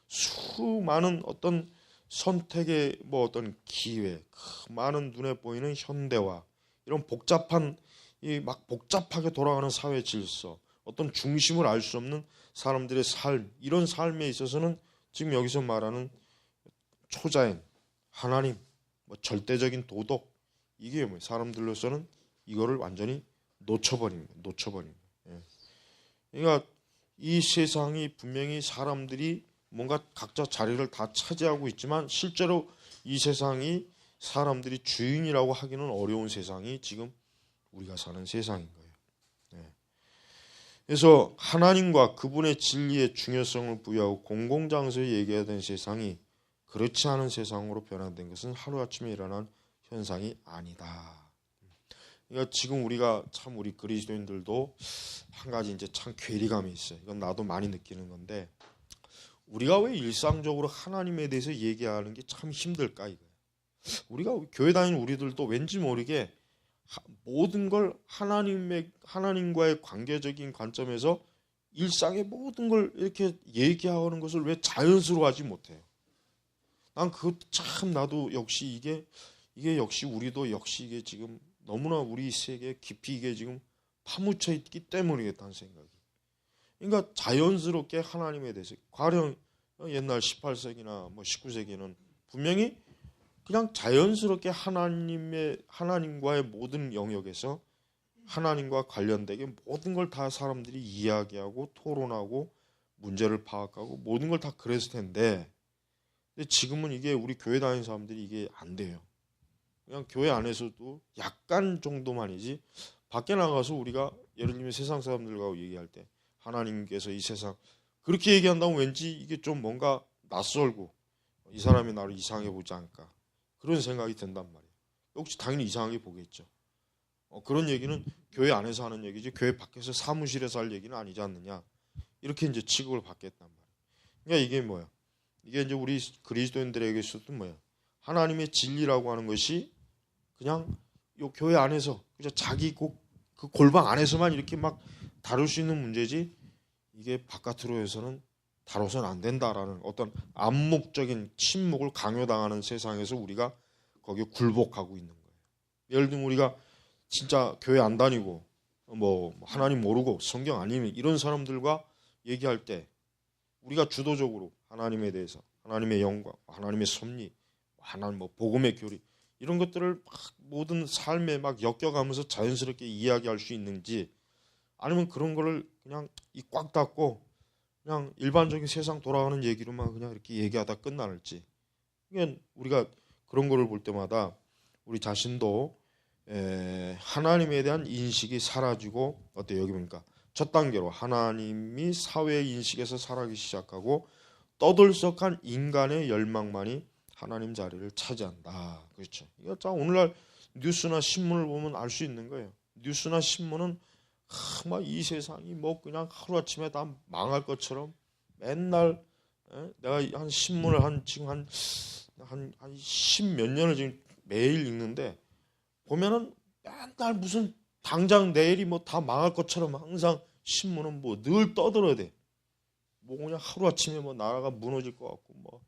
Speaker 1: 수많은 어떤 선택의 뭐 어떤 기회, 많은 눈에 보이는 현대화, 이런 복잡한 이 막 복잡하게 돌아가는 사회 질서, 어떤 중심을 알 수 없는 사람들의 삶, 이런 삶에 있어서는 지금 여기서 말하는 초자연, 하나님, 뭐 절대적인 도덕, 이게 뭐 사람들로서는 이거를 완전히 놓쳐버립니다. 예. 그러니까 이 세상이 분명히 사람들이 뭔가 각자 자리를 다 차지하고 있지만 실제로 이 세상이 사람들이 주인이라고 하기는 어려운 세상이 지금 우리가 사는 세상인 거예요. 예. 그래서 하나님과 그분의 진리의 중요성을 부여하고 공공장소에 얘기해야 되는 세상이 그렇지 않은 세상으로 변화된 것은 하루아침에 일어난 현상이 아니다. 그러니까 지금 우리가 참 우리 그리스도인들도 한 가지 이제 참 괴리감이 있어요. 이건 나도 많이 느끼는 건데, 우리가 왜 일상적으로 하나님에 대해서 얘기하는 게 참 힘들까 이거예요. 우리가 교회 다니는 우리들도 왠지 모르게 모든 걸 하나님과의 관계적인 관점에서 일상의 모든 걸 이렇게 얘기하는 것을 왜 자연스러워하지 못해요. 난 그것도 참 나도 역시 이게 역시 우리도 역시 이게 지금 너무나 우리 세계에 깊이 이게 지금 파묻혀 있기 때문이겠다는 생각이. 그러니까 자연스럽게 하나님에 대해서 가령 옛날 18세기나 뭐 19세기는 분명히 그냥 자연스럽게 하나님과의 모든 영역에서 하나님과 관련되게 모든 걸 다 사람들이 이야기하고 토론하고 문제를 파악하고 모든 걸 다 그랬을 텐데, 근데 지금은 이게 우리 교회 다니는 사람들이 이게 안 돼요. 그냥 교회 안에서도 약간 정도만이지 밖에 나가서 우리가 예를 들면 세상 사람들과 얘기할 때 하나님께서 이 세상 그렇게 얘기한다면 왠지 이게 좀 뭔가 낯설고 이 사람이 나를 이상하게 보지 않을까 그런 생각이 든단 말이에요. 역시 당연히 이상하게 보겠죠. 그런 얘기는 교회 안에서 하는 얘기지 교회 밖에서 사무실에서 할 얘기는 아니지 않느냐, 이렇게 이제 취급을 받겠단 말이에요. 그러니까 이게 뭐야? 이게 이제 우리 그리스도인들에게서도 뭐야? 하나님의 진리라고 하는 것이 그냥 요 교회 안에서 그냥 자기 그 골방 안에서만 이렇게 막 다룰 수 있는 문제지, 이게 바깥으로 해서는 다뤄서는 안 된다라는 어떤 암묵적인 침묵을 강요당하는 세상에서 우리가 거기에 굴복하고 있는 거예요. 예를 들면 우리가 진짜 교회 안 다니고 뭐 하나님 모르고 성경 아니면 이런 사람들과 얘기할 때 우리가 주도적으로 하나님에 대해서 하나님의 영광, 하나님의 섭리, 하나님 뭐 복음의 교리 이런 것들을 막 모든 삶에 막 엮여가면서 자연스럽게 이야기할 수 있는지, 아니면 그런 거를 그냥 이 꽉 닫고 그냥 일반적인 세상 돌아가는 얘기로만 그냥 이렇게 얘기하다 끝날지. 그러니까 우리가 그런 거를 볼 때마다 우리 자신도 하나님에 대한 인식이 사라지고, 어때요? 여기 보니까 첫 단계로 하나님이 사회 인식에서 사라지기 시작하고 떠들썩한 인간의 열망만이 하나님 자리를 차지한다. 그렇죠? 이거 참 오늘날 뉴스나 신문을 보면 알 수 있는 거예요. 뉴스나 신문은 막 이 세상이 뭐 그냥 하루아침에 다 망할 것처럼 맨날 내가 한 신문을 지금 한 십몇 년을 지금 매일 읽는데 보면은 맨날 무슨 당장 내일이 뭐 다 망할 것처럼 항상 신문은 뭐 늘 떠들어야 돼. 뭐 그냥 하루아침에 뭐 나라가 무너질 것 같고 뭐.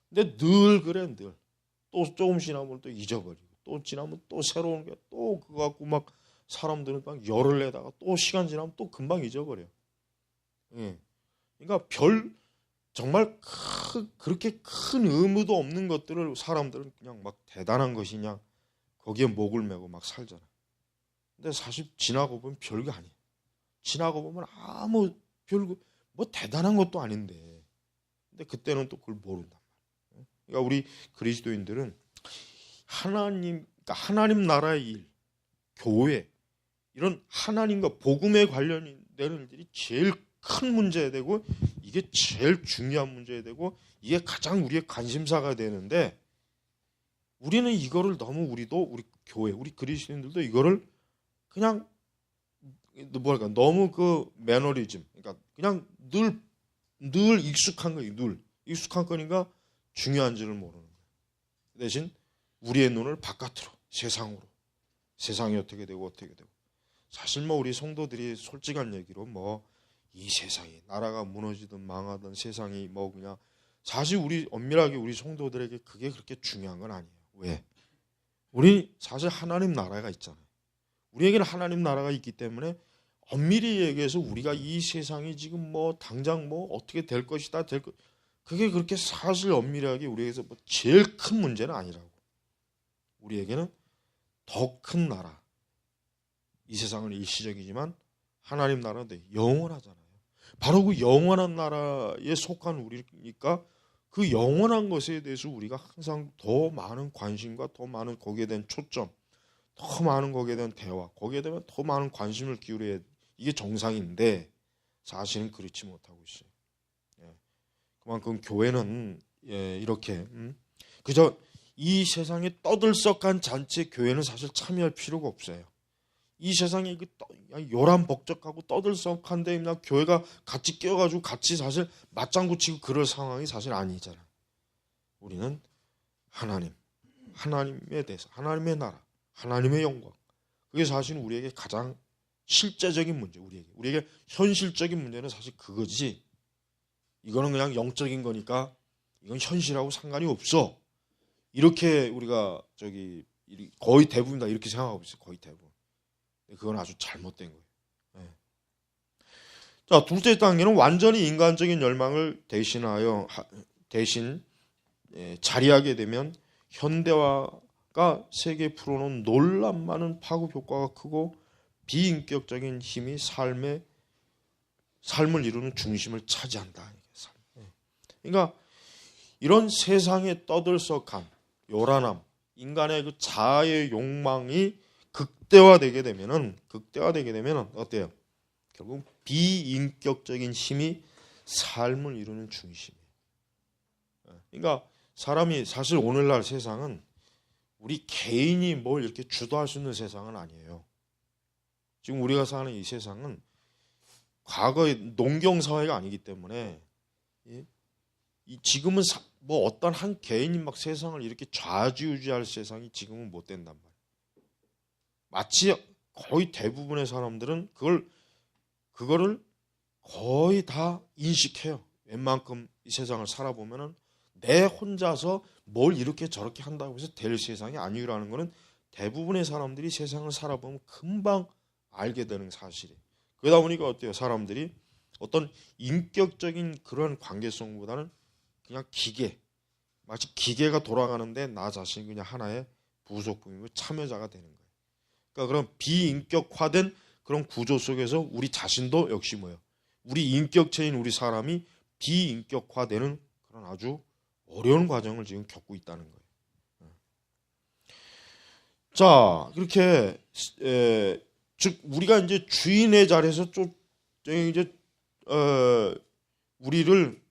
Speaker 1: 근데 늘 그래 늘. 또 조금 지나면 또 잊어버리고 또 지나면 또 새로운 게 또 그거 갖고 막 사람들은 막 열을 내다가 또 시간 지나면 또 금방 잊어버려. 예. 그러니까 정말 그렇게 큰 의무도 없는 것들을 사람들은 그냥 막 대단한 것이냐 거기에 목을 메고 막 살잖아. 근데 사실 지나고 보면 별거 아니야. 지나고 보면 아무 별거 뭐 대단한 것도 아닌데. 근데 그때는 또 그걸 모른단 말이야. 그러니까 우리 그리스도인들은 그러니까 하나님 나라의 일, 교회 이런 하나님과 복음에 관련되는 일들이 제일 큰 문제가 되고 이게 제일 중요한 문제가 되고 이게 가장 우리의 관심사가 되는데, 우리는 이거를 너무 우리 교회 우리 그리스도인들도 이거를 그냥 뭐랄까 너무 그 매너리즘, 그러니까 그냥 늘 익숙한 거예요. 늘 익숙한 거니까 중요한지를 모르는 거예요. 대신 우리의 눈을 바깥으로 세상이 어떻게 되고 사실 뭐 우리 성도들이 솔직한 얘기로 뭐 이 세상이 나라가 무너지든 망하든 세상이 뭐 그냥 사실 우리 엄밀하게 우리 성도들에게 그게 그렇게 중요한 건 아니에요. 왜? 우리 사실 하나님 나라가 있잖아요. 우리에게는 하나님 나라가 있기 때문에 엄밀히 얘기해서 우리가 이 세상이 지금 뭐 당장 뭐 어떻게 될 것이다 그게 그렇게 사실 엄밀하게 우리에게서 뭐 제일 큰 문제는 아니라고. 우리에게는 더 큰 나라, 이 세상은 일시적이지만 하나님 나라는 영원하잖아요. 바로 그 영원한 나라에 속한 우리니까 그 영원한 것에 대해서 우리가 항상 더 많은 관심과 더 많은 거기에 대한 초점, 더 많은 거기에 대한 대화, 거기에 대한 더 많은 관심을 기울여야 이게 정상인데 사실은 그렇지 못하고 있어요. 예. 그만큼 교회는 이렇게 그저 이 세상에 떠들썩한 잔치에 교회는 사실 참여할 필요가 없어요. 이 세상에 요란벅적하고 떠들썩한데 그냥 교회가 같이 끼어가지고 같이 사실 맞장구 치고 그럴 상황이 사실 아니잖아요. 우리는 하나님에 대해서, 하나님의 나라, 하나님의 영광, 그게 사실 우리에게 가장 실제적인 문제, 우리에게 현실적인 문제는 사실 그거지. 이거는 그냥 영적인 거니까 이건 현실하고 상관이 없어. 이렇게 우리가 거의 대부분 다 이렇게 생각하고 있어요. 거의 대부분. 그건 아주 잘못된 거예요. 네. 자, 둘째 단계는 완전히 인간적인 열망을 대신 자리하게 되면 현대화가 세계에 풀어놓은 놀랍 많은 파급 효과가 크고 비인격적인 힘이 삶을 이루는 중심을 차지한다. 그러니까 이런 세상의 떠들썩함, 요란함, 인간의 그 자아의 욕망이 극대화되게 되면은 어때요? 결국 비인격적인 힘이 삶을 이루는 중심이에요. 그러니까 사람이 사실 오늘날 세상은 우리 개인이 뭘 이렇게 주도할 수 있는 세상은 아니에요. 지금 우리가 사는 이 세상은 과거의 농경 사회가 아니기 때문에 지금은 뭐 어떤 한 개인이 막 세상을 이렇게 좌지우지할 세상이 지금은 못 된단 말이에요. 마치 거의 대부분의 사람들은 그거를 거의 다 인식해요. 웬만큼 이 세상을 살아보면은 내 혼자서 뭘 이렇게 저렇게 한다고 해서 될 세상이 아니라는 거는 대부분의 사람들이 세상을 살아보면 금방 알게 되는 사실이에요. 그러다 보니까 어때요? 사람들이 어떤 인격적인 그런 관계성보다는 그냥 마치 기계가 돌아가는데 나 자신이 그냥 하나의 부속품이고 참여자가 되는 거예요. 그러니까 그런 비인격화된 그런 구조 속에서 우리 자신도 역시 우리 인격체인 우리 사람이 비인격화되는 그런 아주 어려운 과정을 지금 겪고 있다는 거예요. 자, 그렇게 즉 우리가 이제 주인의 자리에서 우리를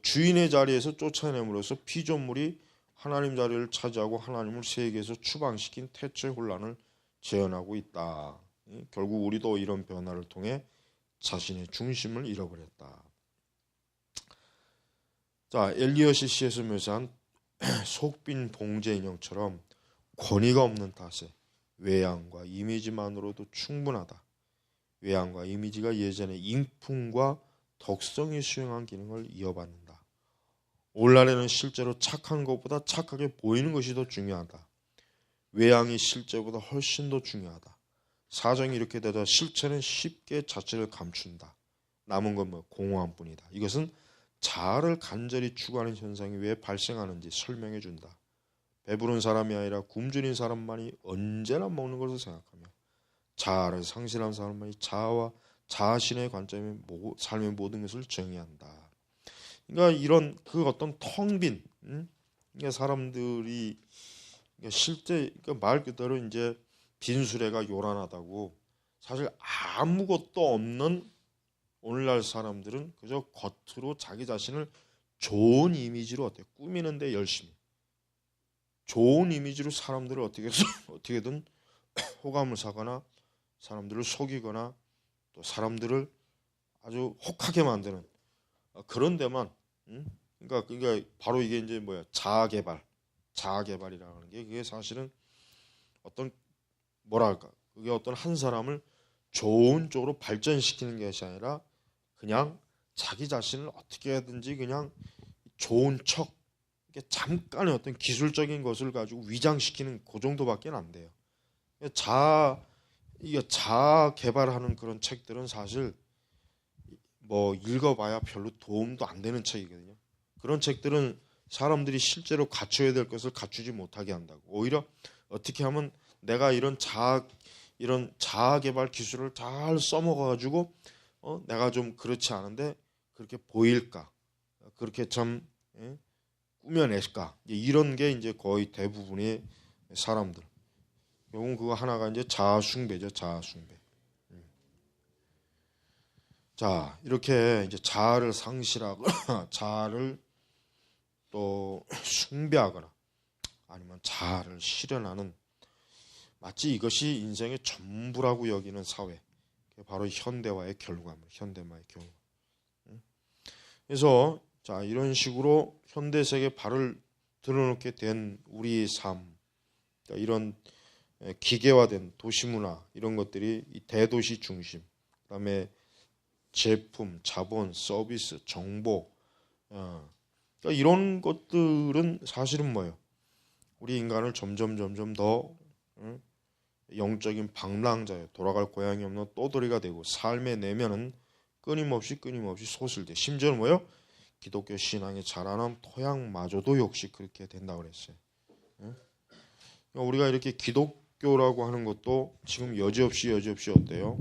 Speaker 1: 주인의 자리에서 쫓아냄으로써 피조물이 하나님 자리를 차지하고 하나님을 세계에서 추방시킨 태초의 혼란을 재현하고 있다. 결국 우리도 이런 변화를 통해 자신의 중심을 잃어버렸다. 자, 엘리엇이 시에서 묘사한 속빈 봉제 인형처럼 권위가 없는 탓에 외양과 이미지만으로도 충분하다. 외양과 이미지가 예전의 인품과 덕성이 수행한 기능을 이어받는다. 오늘날에는 실제로 착한 것보다 착하게 보이는 것이 더 중요하다. 외양이 실제보다 훨씬 더 중요하다. 사정이 이렇게 되다 실체는 쉽게 자체를 감춘다. 남은 건 공허함뿐이다. 이것은 자아를 간절히 추구하는 현상이 왜 발생하는지 설명해 준다. 배부른 사람이 아니라 굶주린 사람만이 언제나 먹는 것을 생각하며 자아를 상실한 사람만이 자아와 자신의 관점에 삶의 모든 것을 정의한다. 그러니까 이런 그 어떤 텅 빈, 그러니까 사람들이 실제 말 그대로 이제 빈수레가 요란하다고 사실 아무것도 없는 오늘날 사람들은 그저 겉으로 자기 자신을 좋은 이미지로 꾸미는데 열심히 좋은 이미지로 사람들을 어떻게든 호감을 사거나 사람들을 속이거나 또 사람들을 아주 혹하게 만드는 그런 데만 그러니까 바로 이게 이제 자아개발이라는 게 그게 사실은 어떤 그게 어떤 한 사람을 좋은 쪽으로 발전시키는 것이 아니라 그냥 자기 자신을 어떻게 하든지 그냥 좋은 척, 이게 잠깐의 어떤 기술적인 것을 가지고 위장시키는 그 정도밖에 안 돼요. 이게 자아 개발하는 그런 책들은 사실 뭐 읽어봐야 별로 도움도 안 되는 책이거든요. 그런 책들은 사람들이 실제로 갖춰야 될 것을 갖추지 못하게 한다고. 오히려 어떻게 하면 내가 이런 자아 개발 기술을 잘 써먹어가지고 내가 좀 그렇지 않은데 그렇게 보일까, 그렇게 참 꾸며낼까, 이런 게 이제 거의 대부분의 사람들. 요건 그거 하나가 이제 자아숭배죠, 자아숭배. 자, 이렇게 이제 자아를 상실하거나 자아를 또 숭배하거나 아니면 자아를 실현하는, 마치 이것이 인생의 전부라고 여기는 사회, 바로 현대화의 결과물, 현대화의 결과. 그래서 자, 이런 식으로 현대 세계에 발을 들어놓게 된 우리의 삶, 이런 기계화된 도시문화, 이런 것들이 이 대도시 중심, 그다음에 제품, 자본, 서비스, 정보, 그러니까 이런 것들은 사실은 뭐예요? 우리 인간을 점점 더 영적인 방랑자예요. 돌아갈 고향이 없는 떠돌이가 되고 삶의 내면은 끊임없이 소실돼. 심지어는 뭐예요? 기독교 신앙의 자라남 토양마저도 역시 그렇게 된다고 그랬어요. 우리가 이렇게 기독교라고 하는 것도 지금 여지없이 어때요?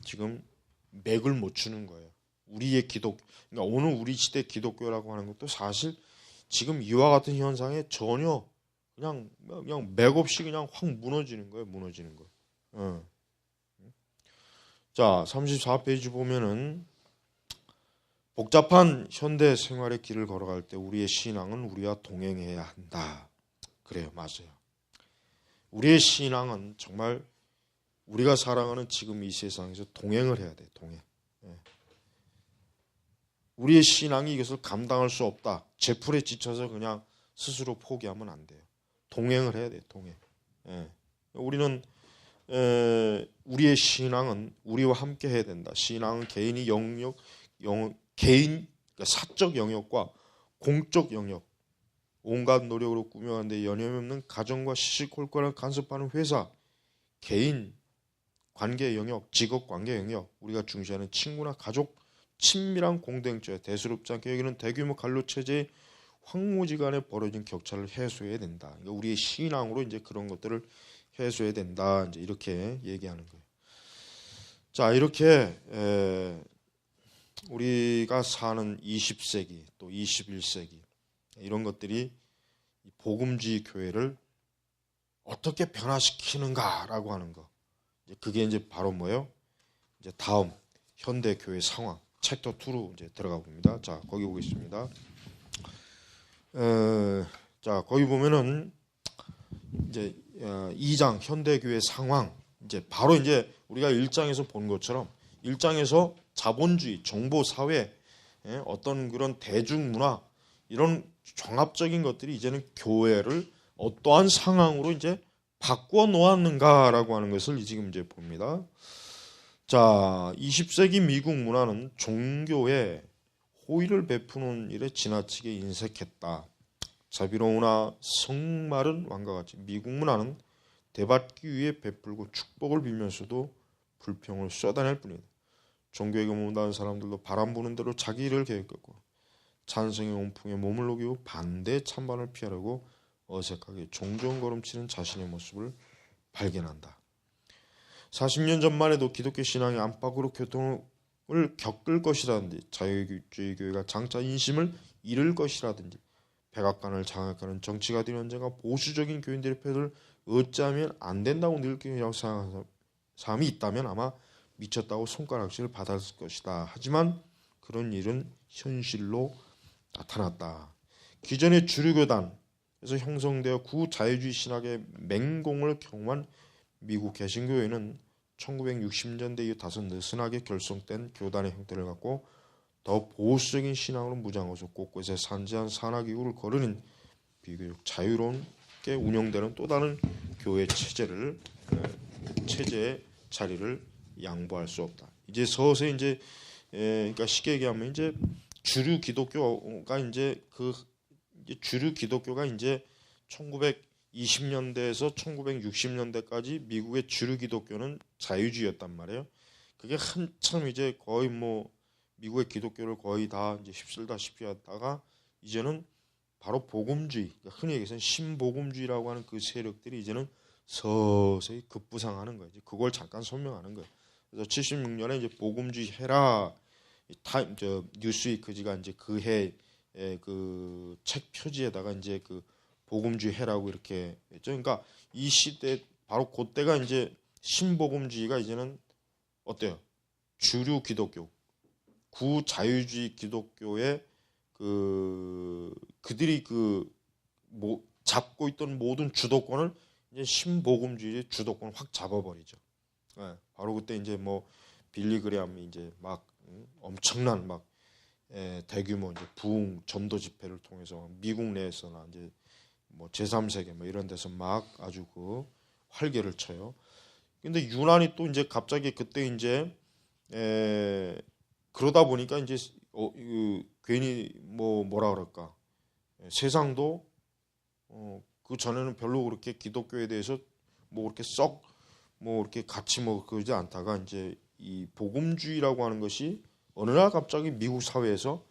Speaker 1: 지금 맥을 못 추는 거예요. 우리의 그러니까 오늘 우리 시대 기독교라고 하는 것도 사실 지금 이와 같은 현상에 전혀 그냥 맥없이 그냥 확 무너지는 거예요. 무너지는 거. 자, 34페이지 보면은 복잡한 현대 생활의 길을 걸어갈 때 우리의 신앙은 우리와 동행해야 한다. 그래요, 맞아요. 우리의 신앙은 정말 우리가 살아가는 지금 이 세상에서 동행을 해야 돼. 동행. 우리의 신앙이 이것을 감당할 수 없다. 제풀에 지쳐서 그냥 스스로 포기하면 안 돼요. 동행을 해야 돼. 동행. 우리는 우리의 신앙은 우리와 함께 해야 된다. 신앙은 개인이 그러니까 사적 영역과 공적 영역, 온갖 노력으로 꾸며가는데 여념이 없는 가정과 시시콜콜한 간섭하는 회사, 개인 관계 영역, 직업 관계 영역, 우리가 중시하는 친구나 가족, 친밀한 공동체, 대수롭지 않게 여기는 대규모 간로 체제의 황무지간에 벌어진 격차를 해소해야 된다. 그러니까 우리의 신앙으로 이제 그런 것들을 해소해야 된다. 이제 이렇게 얘기하는 거예요. 자, 이렇게 우리가 사는 20세기 또 21세기 이런 것들이 복음주의 교회를 어떻게 변화시키는가라고 하는 거. 그게 이제 바로 뭐예요? 이제 다음 현대 교회 상황 챕터 2로 이제 들어가 봅니다. 자, 거기 보겠습니다. 자, 거기 보면은 이제 2장 현대 교회 상황, 이제 바로 이제 우리가 1장에서 본 것처럼 1장에서 자본주의, 정보 사회, 어떤 그런 대중문화 이런 종합적인 것들이 이제는 교회를 어떠한 상황으로 이제 바꾸어 놓았는가라고 하는 것을 지금 이제 봅니다. 자, 20세기 미국 문화는 종교에 호의를 베푸는 일에 지나치게 인색했다. 자비로우나 성마른 왕과 같이 미국 문화는 대받기 위해 베풀고 축복을 빌면서도 불평을 쏟아낼 뿐이다. 종교에 머문다는 사람들도 바람 부는 대로 자기 일을 계획했고 찬성의 온풍에 몸을 녹이고 반대 찬반을 피하려고 어색하게 종종 걸음치는 자신의 모습을 발견한다. 40년 전만 해도 기독교 신앙이 안팎으로 교통을 겪을 것이라든지 자유주의 교회가 장차 인심을 잃을 것이라든지 백악관을 장악하는 정치가들이 언젠가 보수적인 교인들의 표를 어찌하면 안 된다고 느끼는 사람이 있다면 아마 미쳤다고 손가락질을 받았을 것이다. 하지만 그런 일은 현실로 나타났다. 기존의 주류교단에서 형성되어 구자유주의 신학의 맹공을 경험한 미국 개신교회는 1960년대 이후 다소 느슨하게 결성된 교단의 형태를 갖고 더 보수적인 신앙으로 무장해서 곳곳에 산재한 산하기구를 거르는 비교적 자유롭게 운영되는 또 다른 교회 체제의 자리를 양보할 수 없다. 이제 서서히 이제 그러니까 쉽게 얘기하면 이제 주류 기독교가 이제 주류 기독교가 이제 1920년대에서 1960년대까지 미국의 주류 기독교는 자유주의였단 말이에요. 그게 한참 이제 거의 뭐 미국의 기독교를 거의 다 이제 휩쓸다시피 하다가 이제는 바로 복음주의, 그러니까 흔히 얘기해서 신복음주의라고 하는 그 세력들이 이제는 서서히 급부상하는 거예요. 그걸 잠깐 설명하는 거예요. 그래서 76년에 이제 복음주의 해라, 뉴스위크지가 이제 그 해 그 책 표지에다가 이제 그 복음주의 해라고 이렇게 했죠. 그러니까 이 시대 바로 그때가 이제 신복음주의가 이제는 어때요? 주류 기독교, 구자유주의 기독교의 그들이 잡고 있던 모든 주도권을 이제 신복음주의의 주도권을 확 잡아버리죠. 네, 바로 그때 이제 뭐 빌리 그레함이 이제 막 엄청난 막 대규모 이제 부흥 전도 집회를 통해서 미국 내에서나 이제 뭐 제3세계 뭐 이런 데서 막 아주 그 활개를 쳐요. 근데 유난히 또 이제 갑자기 그때 이제 그러다 보니까 이제 괜히 뭐라 그럴까, 세상도 그 전에는 별로 그렇게 기독교에 대해서 뭐 그렇게 썩 뭐 이렇게 같이 뭐 그러지 않다가 이제 이 복음주의라고 하는 것이 어느 날 갑자기 미국 사회에서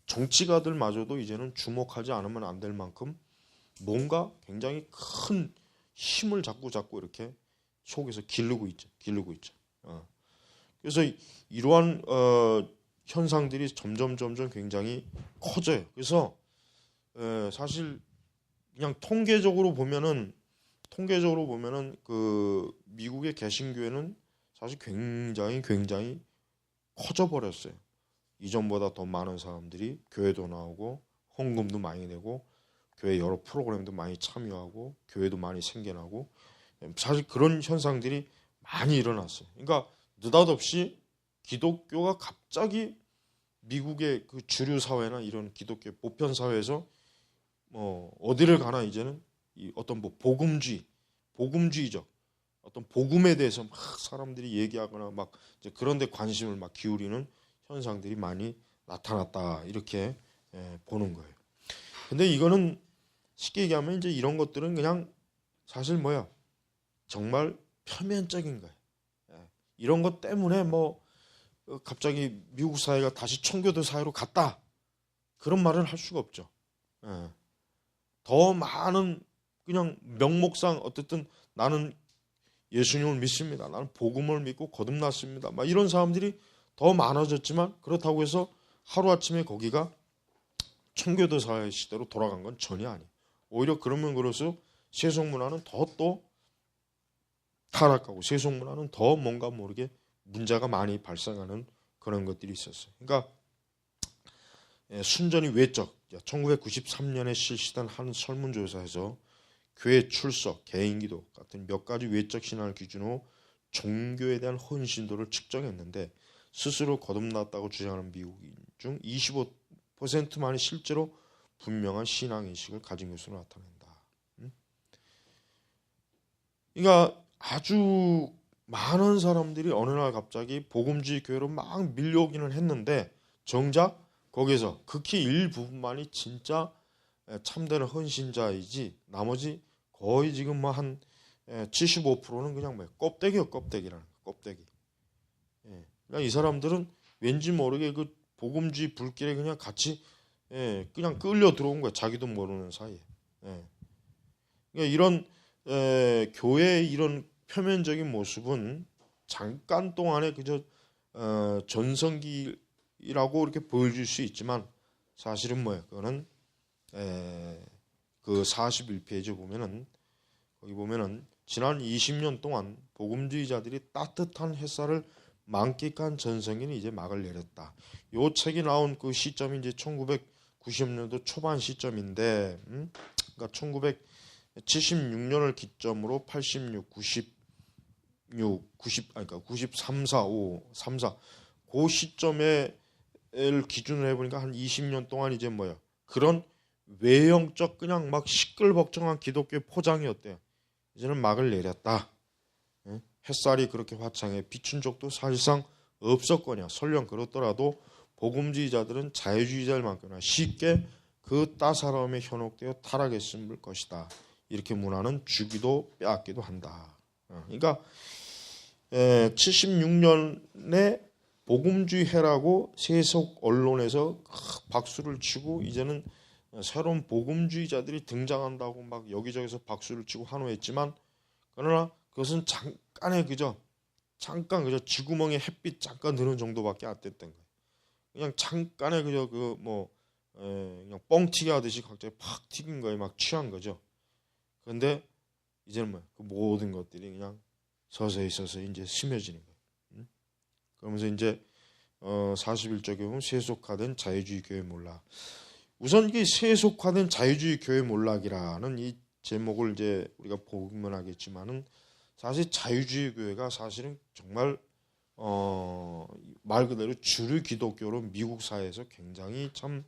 Speaker 1: 정치가들마저도 이제는 주목하지 않으면 안 될 만큼 뭔가 굉장히 큰 힘을 자꾸 이렇게 속에서 기르고 있죠. 그래서 이러한 현상들이 점점 굉장히 커져요. 그래서 사실 그냥 통계적으로 보면은 그 미국의 개신교회는 사실 굉장히 커져 버렸어요. 이전보다 더 많은 사람들이 교회도 나오고 헌금도 많이 내고 교회 여러 프로그램도 많이 참여하고 교회도 많이 생겨나고 사실 그런 현상들이 많이 일어났어요. 그러니까 느닷없이 기독교가 갑자기 미국의 그 주류 사회나 이런 기독교 보편 사회에서 어디를 가나 이제는 이 어떤 뭐 복음주의적 어떤 복음에 대해서 막 사람들이 얘기하거나 막 이제 그런 데 관심을 막 기울이는 현상들이 많이 나타났다, 이렇게 보는 거예요. 근데 이거는 쉽게 얘기하면 이제 이런 것들은 그냥 사실 뭐야, 정말 표면적인 거예요. 이런 것 때문에 뭐 갑자기 미국 사회가 다시 청교도 사회로 갔다, 그런 말은 할 수가 없죠. 더 많은 그냥 명목상 어쨌든 나는 예수님을 믿습니다, 나는 복음을 믿고 거듭났습니다, 막 이런 사람들이 더 많아졌지만 그렇다고 해서 하루아침에 거기가 청교도 사회 시대로 돌아간 건 전혀 아니에요. 오히려 그러면 그럴수록 세속문화는 더 또 타락하고 세속문화는 더 뭔가 모르게 문제가 많이 발생하는 그런 것들이 있었어요. 그러니까 순전히 외적, 1993년에 실시된 한 설문조사에서 교회 출석, 개인기도 같은 몇 가지 외적 신앙을 기준으로 종교에 대한 헌신도를 측정했는데 스스로 거듭났다고 주장하는 미국인 중 25%만이 실제로 분명한 신앙인식을 가진 것으로 나타낸다. 그러니까 아주 많은 사람들이 어느 날 갑자기 복음주의 교회로 막 밀려오기는 했는데 정작 거기서 극히 일부분만이 진짜 참되는 헌신자이지 나머지 거의 지금 뭐 한 75%는 그냥 뭐 껍데기라는 껍데기. 그러니까 이 사람들은 왠지 모르게 그 복음주의 불길에 그냥 같이 그냥 끌려 들어온 거야, 자기도 모르는 사이에. 그러니까 이런 교회의 이런 표면적인 모습은 잠깐 동안에 그저 전성기라고 이렇게 보여줄 수 있지만 사실은 뭐예요? 그거는 그 41페이지 보면은 거기 보면은 지난 20년 동안 복음주의자들이 따뜻한 햇살을 만끽한 전성기는 이제 막을 내렸다. 요 책이 나온 그 시점이 이제 1990년도 초반 시점인데, 그러니까 1976년을 기점으로 86, 93, 4, 5, 3, 4 그 시점을 기준으로 해보니까 한 20년 동안 이제 뭐야, 그런 외형적 그냥 막 시끌벅적한 기독교의 포장이었대요. 이제는 막을 내렸다. 햇살이 그렇게 화창해 비춘 적도 사실상 없었거냐. 설령 그렇더라도 복음주의자들은 자유주의자를 만큼이나 쉽게 그 따사로움에 현혹되어 타락했을 것이다. 이렇게 문하는 주기도 빼앗기도 한다. 그러니까 76년에 복음주의 해라고 세속 언론에서 박수를 치고 이제는 새로운 복음주의자들이 등장한다고 막 여기저기서 박수를 치고 환호했지만, 그러나 그것은 잠깐 그저 쥐구멍에 햇빛 잠깐 드는 정도밖에 안 됐던 거예요. 그냥 잠깐의 그저 그냥 뻥튀기 하듯이 갑자기 팍 튀긴 거에 막 취한 거죠. 그런데 이제는 그 모든 것들이 그냥 서서히 이제 스며지는 거예요. 그러면서 이제 41조 교훈 세속화된 자유주의 교회 몰락. 우선 이게 세속화된 자유주의 교회 몰락이라는 이 제목을 이제 우리가 보면 하겠지만은, 사실 자유주의 교회가 사실은 정말 말 그대로 주류 기독교로 미국 사회에서 굉장히 참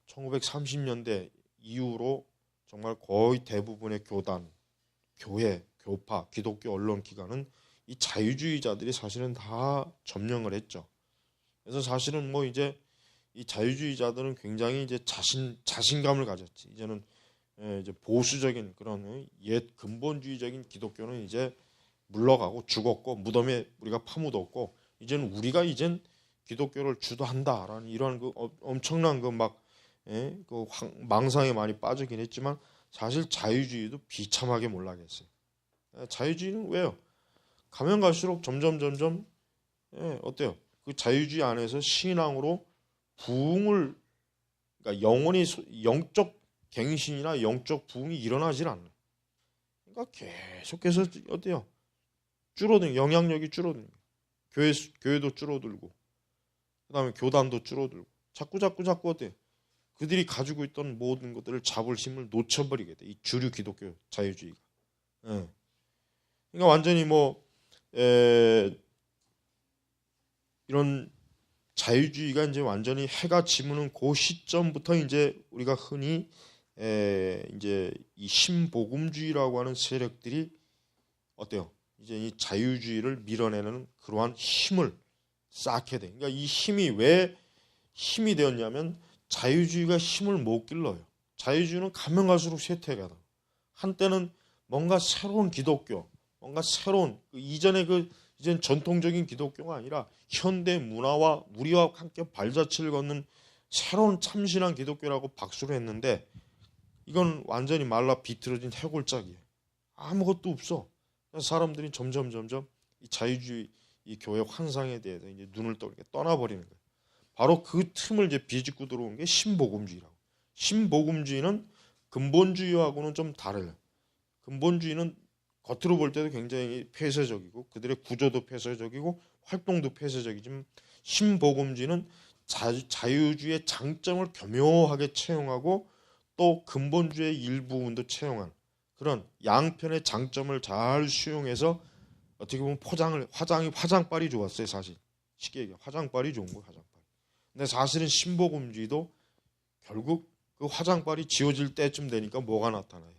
Speaker 1: 1930년대 이후로 정말 거의 대부분의 교단, 교회, 교파, 기독교 언론 기관은 이 자유주의자들이 사실은 다 점령을 했죠. 그래서 사실은 뭐 이제 이 자유주의자들은 굉장히 이제 자신감을 가졌지. 이제는 이제 보수적인 그런 옛 근본주의적인 기독교는 이제 물러가고 죽었고 무덤에 우리가 파묻었고, 이제는 우리가 기독교를 주도한다라는 이런 그 엄청난 그 망상에 많이 빠지긴 했지만, 사실 자유주의도 비참하게 몰락했어요. 자유주의는 왜요? 가면 갈수록 점점 어때요? 그 자유주의 안에서 신앙으로 부흥을, 그러니까 영원히 영적 갱신이나 영적 부흥이 일어나질 않아요. 그러니까 계속해서 어때요? 영향력이 줄어드는 거예요. 교회도 줄어들고, 그다음에 교단도 줄어들고, 자꾸 어때? 그들이 가지고 있던 모든 것들을 잡을 힘을 놓쳐버리게 돼. 이 주류 기독교 자유주의가. 그러니까 완전히 이런 자유주의가 이제 완전히 해가 지무는 그 시점부터 이제 우리가 흔히 이제 이 신복음주의라고 하는 세력들이 어때요? 이제 이 자유주의를 밀어내는 그러한 힘을 쌓게 돼. 그러니까 이 힘이 왜 힘이 되었냐면, 자유주의가 힘을 못 길러요. 자유주의는 가면 갈수록 쇠퇴가 돼. 한때는 뭔가 새로운 기독교, 뭔가 새로운 이전에 이젠 전통적인 기독교가 아니라 현대 문화와 우리와 함께 발자취를 걷는 새로운 참신한 기독교라고 박수를 했는데, 이건 완전히 말라 비틀어진 해골짝이에요. 아무것도 없어. 사람들이 점점 이 자유주의 이 교회 환상에 대해서 이제 눈을 떠나버리는 거예요. 바로 그 틈을 이제 비집고 들어온 게 신복음주의라고. 신복음주의는 근본주의하고는 좀 달라요. 근본주의는 겉으로 볼 때도 굉장히 폐쇄적이고, 그들의 구조도 폐쇄적이고 활동도 폐쇄적이지만, 신복음주의는 자유주의의 장점을 교묘하게 채용하고 또 근본주의의 일부분도 채용한 그런 양편의 장점을 잘 수용해서 어떻게 보면 화장빨이 좋았어요. 사실 쉽게 얘기해 화장빨이 좋은 거예요. 화장빨. 근데 사실은 신복음주의도 결국 그 화장빨이 지워질 때쯤 되니까 뭐가 나타나요?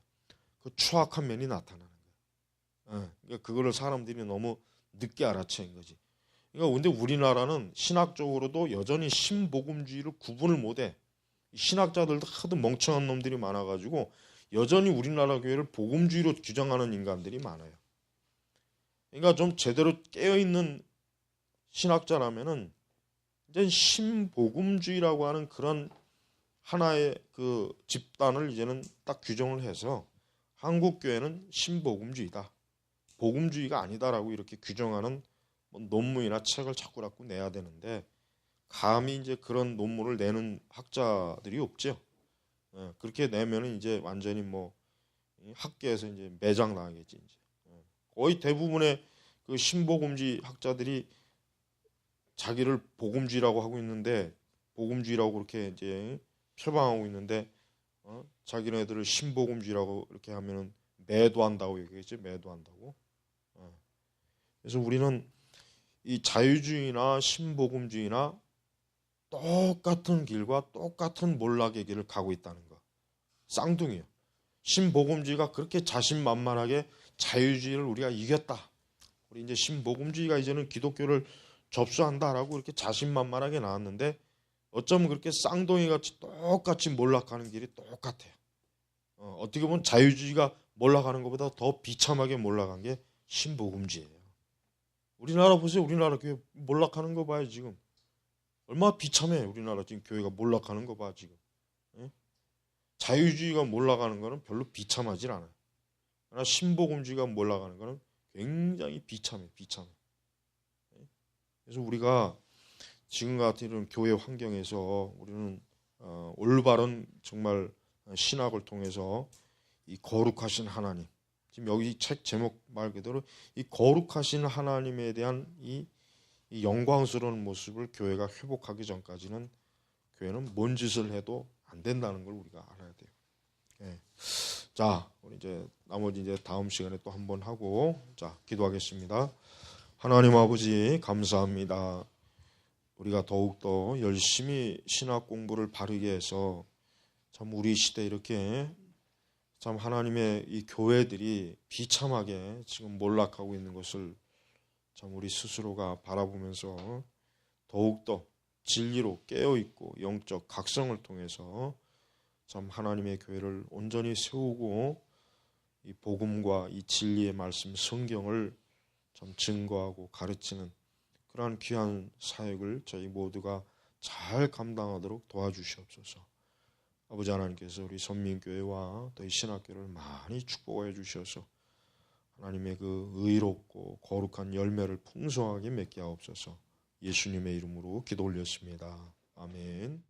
Speaker 1: 그 추악한 면이 나타나는 거예요. 그러니까 그거를 사람들이 너무 늦게 알아챈 거지. 그러니까 근데 우리나라는 신학적으로도 여전히 신복음주의를 구분을 못해. 신학자들도 하도 멍청한 놈들이 많아가지고 여전히 우리나라 교회를 복음주의로 규정하는 인간들이 많아요. 그러니까 좀 제대로 깨어있는 신학자라면은 이제 신복음주의라고 하는 그런 하나의 그 집단을 이제는 딱 규정을 해서 한국 교회는 신복음주의다, 복음주의가 아니다라고 이렇게 규정하는 논문이나 책을 자꾸 내야 되는데, 감히 이제 그런 논문을 내는 학자들이 없죠. 그렇게 내면은 이제 완전히 학계에서 이제 매장 당하겠지. 이제 거의 대부분의 그 신복음주의 학자들이 자기를 복음주의라고 하고 있는데, 복음주의라고 그렇게 이제 표방하고 있는데, 자기네들을 신복음주의라고 이렇게 하면은 매도한다고 얘기했지. 매도한다고. 그래서 우리는 이 자유주의나 신복음주의나 똑같은 길과 똑같은 몰락의 길을 가고 있다는 거. 쌍둥이에요. 신복음주의가 그렇게 자신만만하게 자유주의를 우리가 이겼다, 우리 이제 신복음주의가 이제는 기독교를 접수한다라고 이렇게 자신만만하게 나왔는데, 어쩌면 그렇게 쌍둥이 같이 똑같이 몰락하는 길이 똑같아요. 어떻게 보면 자유주의가 몰락하는 것보다 더 비참하게 몰락한 게 신복음주의예요. 우리나라 보세요. 우리나라 교회 몰락하는 거 봐요. 지금 얼마나 비참해. 우리나라 지금 교회가 몰락하는 거 봐. 지금 자유주의가 몰락하는 거는 별로 비참하지 않아요. 그러나 신복음주의가 몰락하는 거는 굉장히 비참해. 그래서 우리가 지금 같은 이런 교회 환경에서 우리는 올바른 정말 신학을 통해서 이 거룩하신 하나님, 지금 여기 책 제목 말 그대로 이 거룩하신 하나님에 대한 이 영광스러운 모습을 교회가 회복하기 전까지는 교회는 뭔 짓을 해도 안 된다는 걸 우리가 알아야 돼요. 예. 자, 우리 이제 나머지 이제 다음 시간에 또 한번 하고, 자, 기도하겠습니다. 하나님 아버지 감사합니다. 우리가 더욱더 열심히 신학 공부를 바르게 해서 참 우리 시대에 이렇게 참 하나님의 이 교회들이 비참하게 지금 몰락하고 있는 것을 참 우리 스스로가 바라보면서 더욱더 진리로 깨어있고 영적 각성을 통해서 참 하나님의 교회를 온전히 세우고 이 복음과 이 진리의 말씀 성경을 참 증거하고 가르치는 그러한 귀한 사역을 저희 모두가 잘 감당하도록 도와주시옵소서. 아버지 하나님께서 우리 선민교회와 또 이 신학교를 많이 축복해 주셔서 하나님의 그 의롭고 거룩한 열매를 풍성하게 맺게 하옵소서. 예수님의 이름으로 기도 올렸습니다. 아멘.